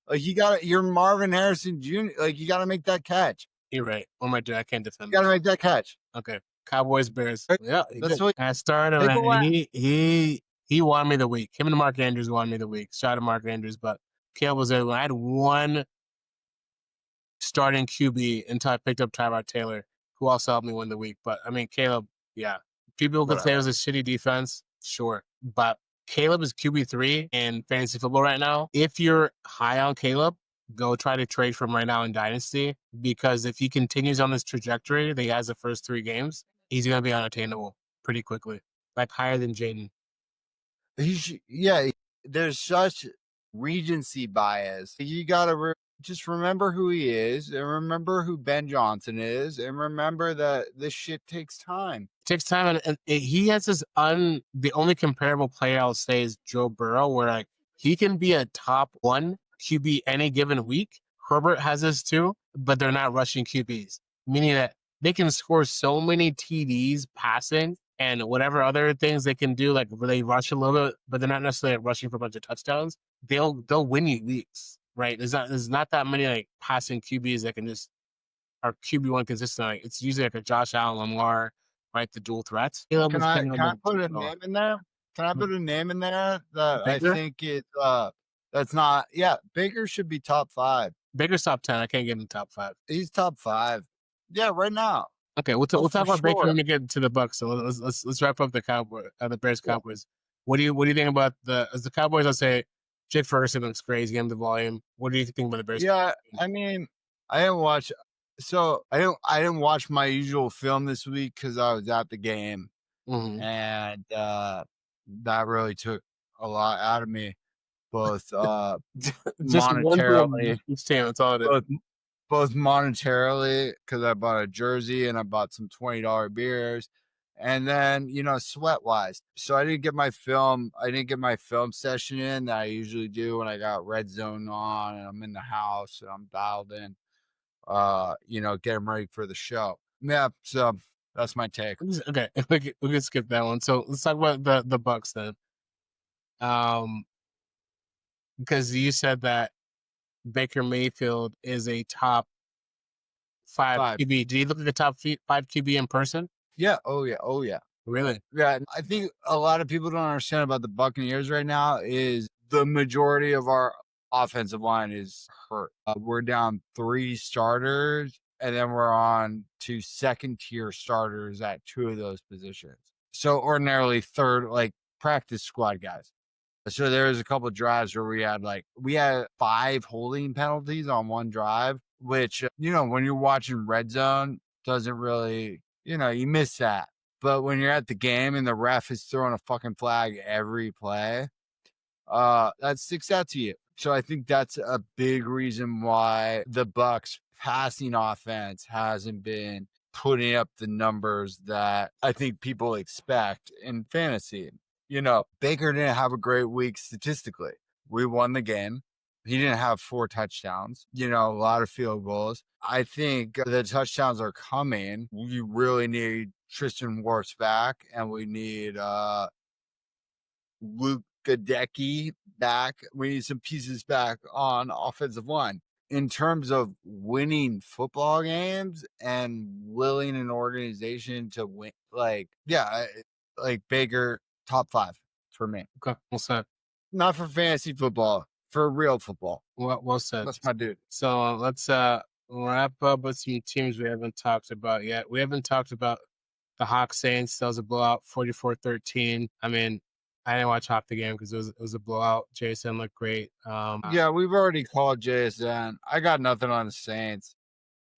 Like, you're Marvin Harrison Jr. Like, you got to make that catch. You're right. What am I doing? I can't defend. You got to make that catch. Okay. Cowboys, Bears. Yeah, that's what I started. He won me the week. Him and Mark Andrews won me the week. Shout out to Mark Andrews, but Caleb was there. I had one starting QB until I picked up Tyrod Taylor, who also helped me win the week. But I mean, Caleb, yeah. People could say it was a shitty defense, sure. But Caleb is QB3 in fantasy football right now. If you're high on Caleb, go try to trade for him right now in Dynasty, because if he continues on this trajectory that he has the first 3 games, he's going to be unattainable pretty quickly, like higher than Jaden. There's such recency bias. You got to just remember who he is, and remember who Ben Johnson is, and remember that this shit takes time. It takes time, and he has this the only comparable player I'll say is Joe Burrow, where like he can be a top 1 QB any given week. Herbert has this too, but they're not rushing QBs, meaning that they can score so many TDs passing and whatever other things they can do, like where they rush a little bit, but they're not necessarily rushing for a bunch of touchdowns. They'll win you weeks. Right, there's not that many like passing QBs that can just are QB1 consistent. Like, it's usually like a Josh Allen, Lamar, right? The dual threats. Can I put a name in there? Can I put a name in there that Baker? I think it that's not? Yeah, Baker should be top 5. Baker's top 10. I can't get him top 5. He's top 5. Yeah, right now. Okay, we'll talk about Baker when we get to the Bucks. So let's wrap up the Bears Cowboys. What do you think about the Cowboys? I'll say Jake Ferguson looks great. He's getting the volume. What do you think about the Bears? Yeah, I mean, I didn't watch my usual film this week because I was at the game, and that really took a lot out of me, both monetarily. That's all it is. Both monetarily, because I bought a jersey and I bought some $20 beers. And then, sweat wise. So I didn't get my film session in that I usually do when I got Red Zone on and I'm in the house and I'm dialed in, getting ready for the show. Yeah. So that's my take. Okay. We can skip that one. So let's talk about the Bucks then. Because you said that Baker Mayfield is a top 5 QB. Did he look like a top 5 QB in person? Yeah. Oh, yeah. Really? Yeah. I think a lot of people don't understand about the Buccaneers right now is the majority of our offensive line is hurt. We're down 3 starters, and then we're on 2 second-tier starters at 2 of those positions. So ordinarily third, like practice squad guys. So there was a couple of drives where we had 5 holding penalties on one drive, which, when you're watching red zone, doesn't really, you miss that. But when you're at the game and the ref is throwing a fucking flag every play, that sticks out to you. So I think that's a big reason why the Bucks passing offense hasn't been putting up the numbers that I think people expect in fantasy. Baker didn't have a great week statistically. We won the game. He didn't have 4 touchdowns, a lot of field goals. I think the touchdowns are coming. We really need Tristan Wirfs back, and we need Luke Gadecki back. We need some pieces back on offensive line. In terms of winning football games and willing an organization to win, like Baker, top 5 for me. Okay, well said. Not for fantasy football, for real football. Well said. That's my dude. So let's wrap up with some teams we haven't talked about yet. We haven't talked about the Hawk Saints. That was a blowout, 44-13. I mean, I didn't watch half the game because it was a blowout. Jason looked great. Yeah, we've already called JSN. I got nothing on the Saints.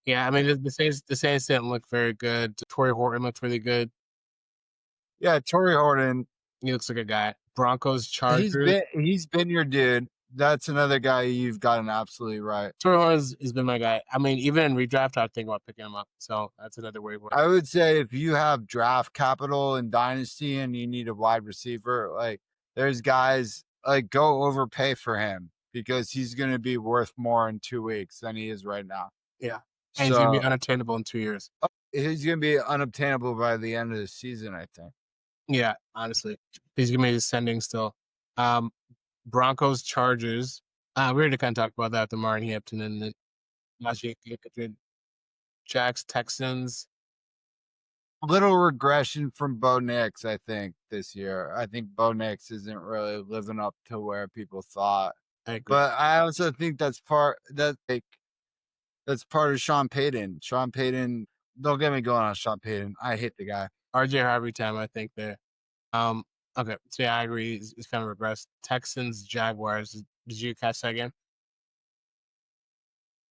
Yeah, I mean the Saints didn't look very good. Torrey Horton looked really good. Yeah, Torrey Horton. He looks like a guy. Broncos, Chargers. He's been your dude. That's another guy you've gotten absolutely right. Torrey Horton has been my guy. I mean, even in redraft, I think about picking him up. So that's another way. I would say if you have draft capital in Dynasty and you need a wide receiver, like there's guys like go overpay for him because he's going to be worth more in 2 weeks than he is right now. Yeah. And he's going to be unattainable in 2 years. He's going to be unobtainable by the end of the season, I think. Yeah, honestly. He's going to be descending still. Broncos, Chargers. We already kind of talked about that, the Martin Hampton and the Jags, Texans. Little regression from Bo Nix, I think, this year. I think Bo Nix isn't really living up to where people thought. But I also think that's part of Sean Payton. Sean Payton, don't get me going on Sean Payton. I hate the guy. RJ Harvey time, I think there. Okay, so yeah, I agree. It's kind of regressed. Texans, Jaguars. Did you catch that again?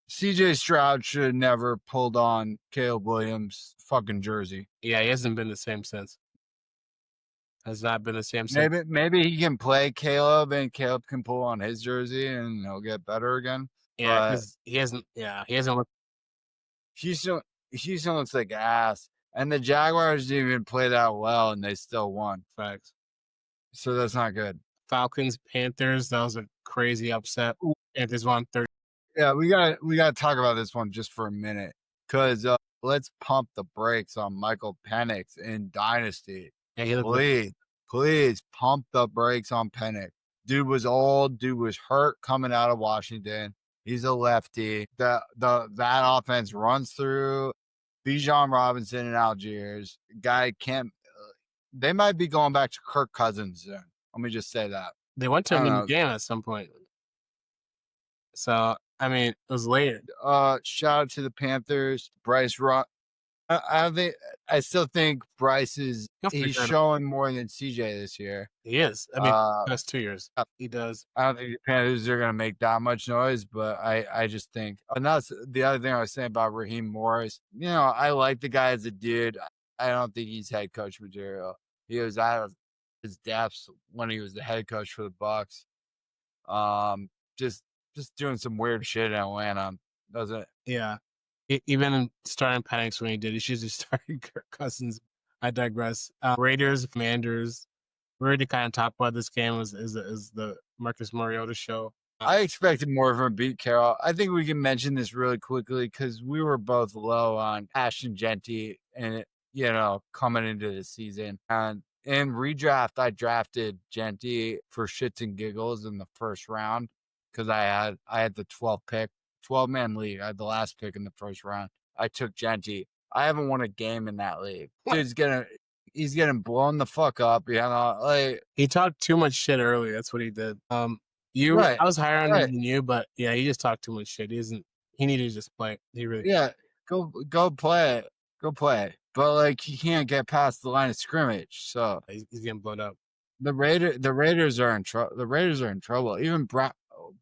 CJ Stroud should have never pulled on Caleb Williams' fucking jersey. Yeah, he hasn't been the same since. Has not been the same since. Maybe he can play Caleb and Caleb can pull on his jersey and he'll get better again. Yeah, because he hasn't looked. Houston looks like ass. And the Jaguars didn't even play that well and they still won. Facts. So that's not good. Falcons, Panthers. That was a crazy upset. Panthers won 30. Yeah, we got to talk about this one just for a minute because let's pump the brakes on Michael Penix in Dynasty. Yeah, please pump the brakes on Penix. Dude was old. Dude was hurt coming out of Washington. He's a lefty. That offense runs through Bijan Robinson and Algiers. Guy can't. They might be going back to Kirk Cousins soon. Let me just say that. They went to him in the game at some point. So, I mean, it was late. Shout out to the Panthers. Bryce Run. I still think Bryce he's showing more than CJ this year. He is. I mean, past 2 years. He does. I don't think the Panthers are going to make that much noise, but I just think. And that's the other thing I was saying about Raheem Morris. I like the guy as a dude. I don't think he's head coach material. He was out of his depths when he was the head coach for the Bucks. Just doing some weird shit in Atlanta, doesn't it? Yeah. Even starting Penix when he did, he should have started Kirk Cousins. I digress. Raiders, Commanders. We already kind of talked about this game is the Marcus Mariota show. I expected more of him to beat Carroll. I think we can mention this really quickly because we were both low on Ashton Genty and coming into the season. And in redraft, I drafted Genty for shits and giggles in the first round because I had the 12-man league. I had the last pick in the first round. I took Genty. I haven't won a game in that league. Dude's he's getting blown the fuck up. He talked too much shit early. That's what he did. Right, I was higher on him right. than you, but yeah, he just talked too much shit. He needed to just play. He really Yeah, go play it. Go play it. But like he can't get past the line of scrimmage. So he's getting blown up. the Raiders are in trouble. The Raiders are in trouble. Even Brock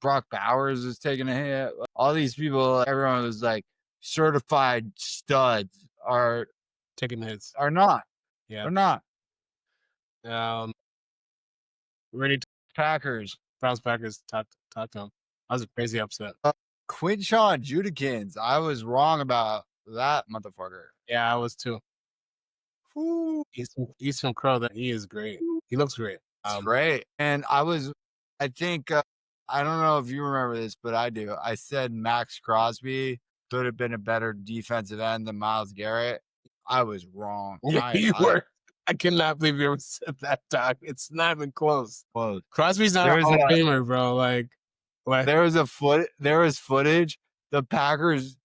Bowers is taking a hit. All these people, everyone was like certified studs are Taking hits. not. Yeah. They're not. Ready to Packers. Browns Packers talk to him. That was a crazy upset. Quinshawn Judikins. I was wrong about that motherfucker. Yeah, I was too. Whew. Eastern Crow, that he is great. He looks great. That's great. And I think, I don't know if you remember this, but I do. I said Max Crosby could have been a better defensive end than Myles Garrett. I was wrong. Yeah, you were. I cannot believe you ever said that, Doc. It's not even close. Close. Crosby's not a Hall of Famer, bro. Like there was footage. The Packers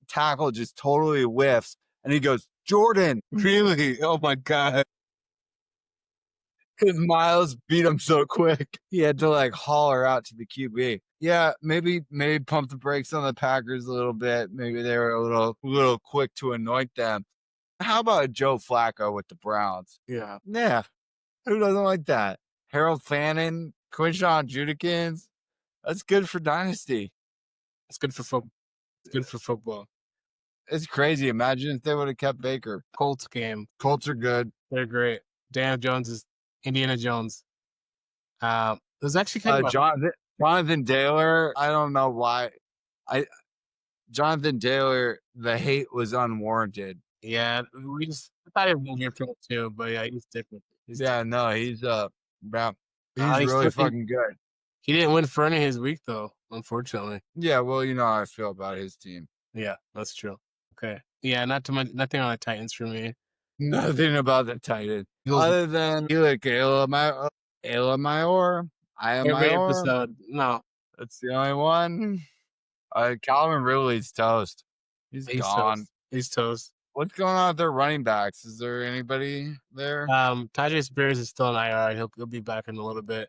tackle just totally whiffs, and he goes, Jordan. Really? Oh my God. Because Miles beat him so quick, he had to like holler out to the QB. Yeah, maybe pump the brakes on the Packers a little bit. Maybe they were a little quick to anoint them. How about Joe Flacco with the Browns? Yeah. Yeah. Who doesn't like that? Harold Fannin, Quinshawn Judikins. That's good for Dynasty. It's good for football. It's good for football. It's crazy. Imagine if they would have kept Baker. Colts game. Colts are good. They're great. Dan Jones is Indiana Jones. There's actually kind of Jonathan Taylor. I don't know why. Jonathan Taylor, the hate was unwarranted. Yeah, I thought he was here for too, but yeah, he's different. He's really fucking good. He didn't win for any of his week though, unfortunately. Yeah, well, you know how I feel about his team. Yeah, that's true. Okay. Yeah, nothing on the Titans for me. Nothing about the Titans. Other than Ayla Mayor. Every episode. No. That's the only one. Calvin Ridley's toast. He's gone. Toast. He's toast. What's going on with their running backs? Is there anybody there? Tajay Spears is still an IR. He'll be back in a little bit.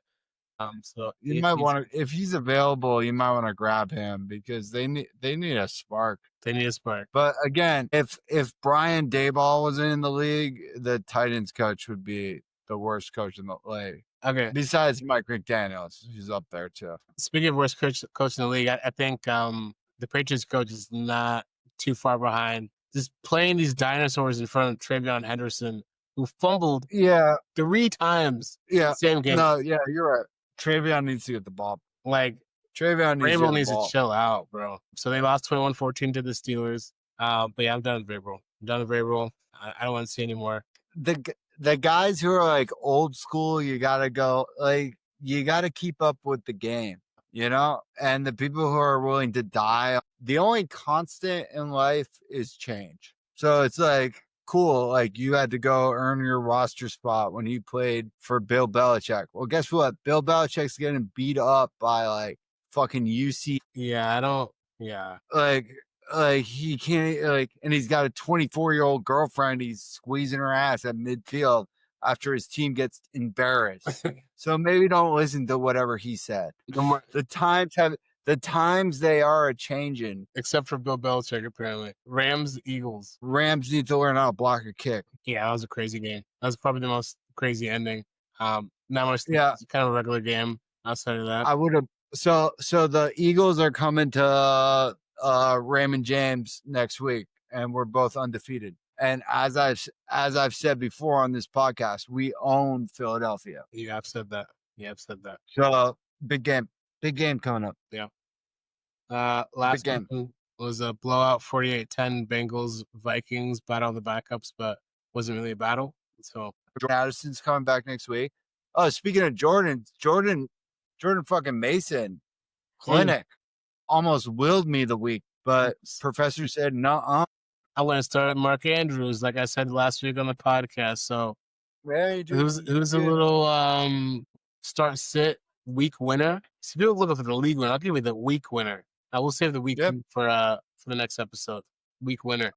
So you might want to, if he's available, you might want to grab him because they need a spark. They need a spark. But again, if Brian Daboll was in the league, the Titans coach would be the worst coach in the league. Okay. Besides Mike McDaniels, he's up there too. Speaking of worst coach in the league, I think the Patriots coach is not too far behind. Just playing these dinosaurs in front of Travion Henderson, who fumbled 3 times. Yeah. Same game. No, yeah, you're right. Travion needs to get the ball. Like Travion needs to chill out, bro. So they lost 21-14 to the Steelers. But yeah, I'm done with Vrabel. I don't want to see anymore. The guys who are like old school, you gotta keep up with the game, you know? And the people who are willing to die, the only constant in life is change. So it's like, cool, like you had to go earn your roster spot when you played for Bill Belichick. Well, guess what? Bill Belichick's getting beat up by like fucking UC. Like he can't and he's got a 24-year-old girlfriend. He's squeezing her ass at midfield after his team gets embarrassed. So maybe don't listen to whatever he said. The times they are a changing. Except for Bill Belichick, apparently. Eagles. Rams need to learn how to block a kick. Yeah, that was a crazy game. That was probably the most crazy ending. Not much. Yeah, it's kind of a regular game. Outside of that, I would have. So the Eagles are coming to Raymond James next week, and we're both undefeated. And as I've said before on this podcast, we own Philadelphia. Yeah, I've said that. So big game coming up. Yeah. Last game was a blowout, 48-10 Bengals Vikings, battle of the backups, but wasn't really a battle. So Jordan Addison's coming back next week. Oh, speaking of Jordan fucking Mason clinic almost willed me the week, but professor said no. I went and started Mark Andrews, like I said last week on the podcast. So it was a little start sit week winner. So people looking for the league winner. I'll give you the week winner. I will save the week for the next episode. Week winner.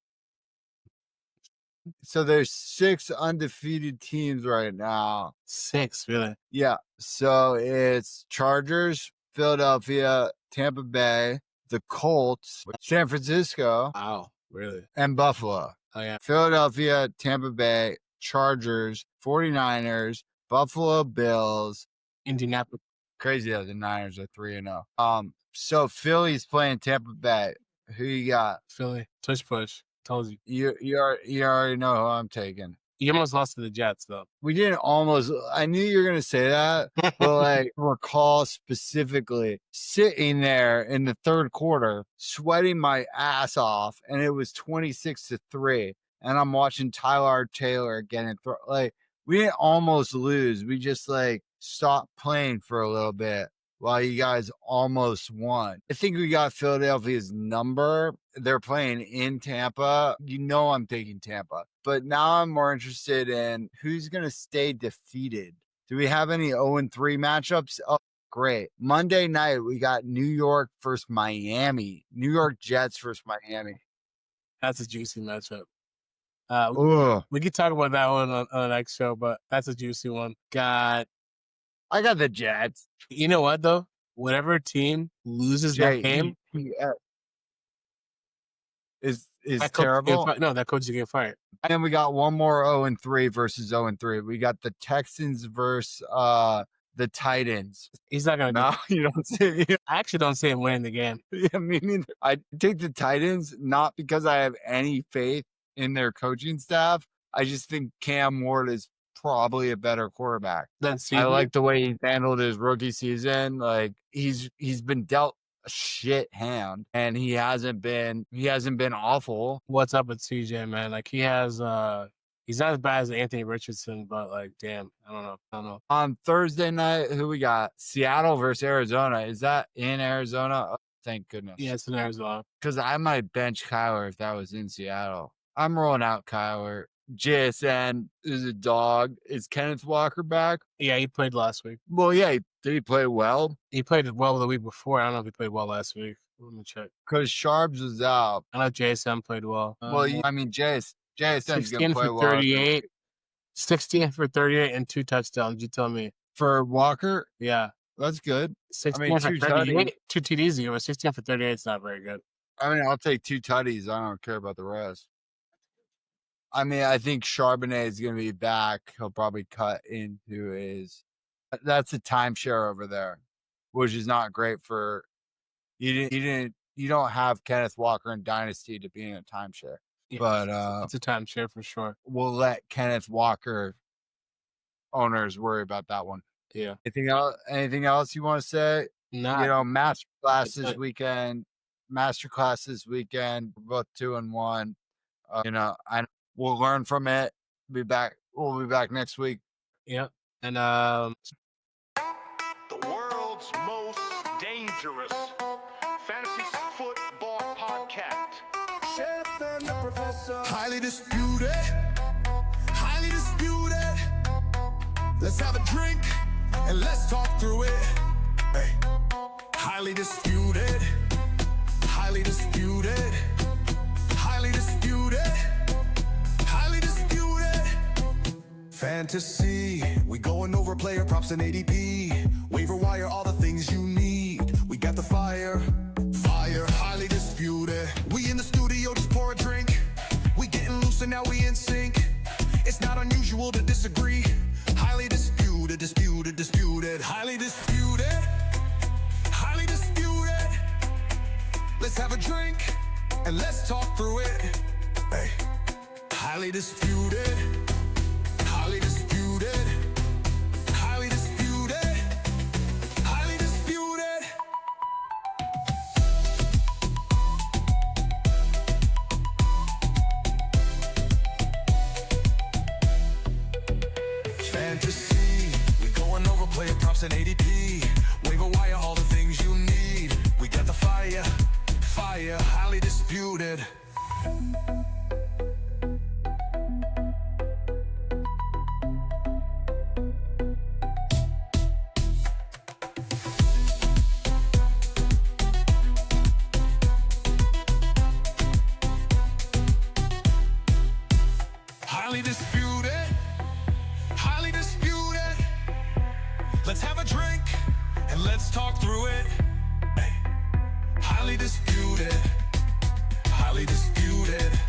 So there's 6 undefeated teams right now. 6, really? Yeah. So it's Chargers, Philadelphia, Tampa Bay, the Colts, San Francisco, Wow, really? and Buffalo. Oh, yeah. Philadelphia, Tampa Bay, Chargers, 49ers, Buffalo Bills. Indianapolis. Crazy that the Niners are 3-0. So Philly's playing Tampa Bay. Who you got? Philly. Tush push. Told you. You already know who I'm taking. You almost lost to the Jets, though. We didn't almost. I knew you were gonna say that, but like recall specifically sitting there in the third quarter, sweating my ass off, and it was 26-3, and I'm watching Tyler Taylor getting like we didn't almost lose. We just like stopped playing for a little bit while you guys almost won. I think we got Philadelphia's number. They're playing in Tampa. You know I'm taking Tampa. But now I'm more interested in who's going to stay defeated. Do we have any 0-3 matchups? Oh, great. Monday night, we got New York versus Miami. New York Jets versus Miami. That's a juicy matchup. We could talk about that one on the next show, but that's a juicy one. I got the Jets. You know what, though? Whatever team loses that game is that terrible. That coach is getting fired. And then we got one more 0-3 versus 0-3. We got the Texans versus the Titans. He's not going to. No, you don't see. I actually don't see him winning the game. Yeah, me neither. I take the Titans not because I have any faith in their coaching staff. I just think Cam Ward is probably a better quarterback. I like the way he handled his rookie season. Like he's been dealt a shit hand, and he hasn't been awful. What's up with CJ, man? Like he's not as bad as Anthony Richardson, but like, damn, I don't know. On Thursday night, who we got? Seattle versus Arizona. Is that in Arizona? Oh, thank goodness. Yeah, it's in Arizona. Because I might bench Kyler if that was in Seattle. I'm rolling out Kyler. JSN is a dog. Is Kenneth Walker back? Yeah, he played last week. Well, yeah. Did he play well? He played well the week before. I don't know if he played well last week. Let me check. Because Sharps was out. I know JSN played well. JSN's going to play well. 38. 16 for 38 and 2 touchdowns. You tell me. For Walker? Yeah. That's good. 16 for 38. 2 TDs. But 16 for 38 is not very good. I mean, I'll take 2 tutties. I don't care about the rest. I mean, I think Charbonnet is going to be back. He'll probably cut into his. That's a timeshare over there, which is not great for you. You don't have Kenneth Walker in Dynasty to be in a timeshare. Yeah, but it's a timeshare for sure. We'll let Kenneth Walker owners worry about that one. Yeah. Anything else you want to say? No. Masterclass this weekend. We're both 2-1. We'll learn from it. We'll be back next week. Yeah. And the world's most dangerous fantasy football podcast. Chef and the professor. Highly disputed. Let's have a drink and let's talk through it. Hey. Highly disputed. Fantasy, we going over player props and ADP. Waiver wire, all the things you need. We got the fire, highly disputed. We in the studio, just pour a drink. We getting loose and now we in sync. It's not unusual to disagree. Highly disputed. Highly disputed. Let's have a drink and let's talk through it. Hey, highly disputed. Fantasy, we going over player props and ADP. Waiver wire, all the things you need. We got the fire, highly disputed. highly disputed. Highly disputed.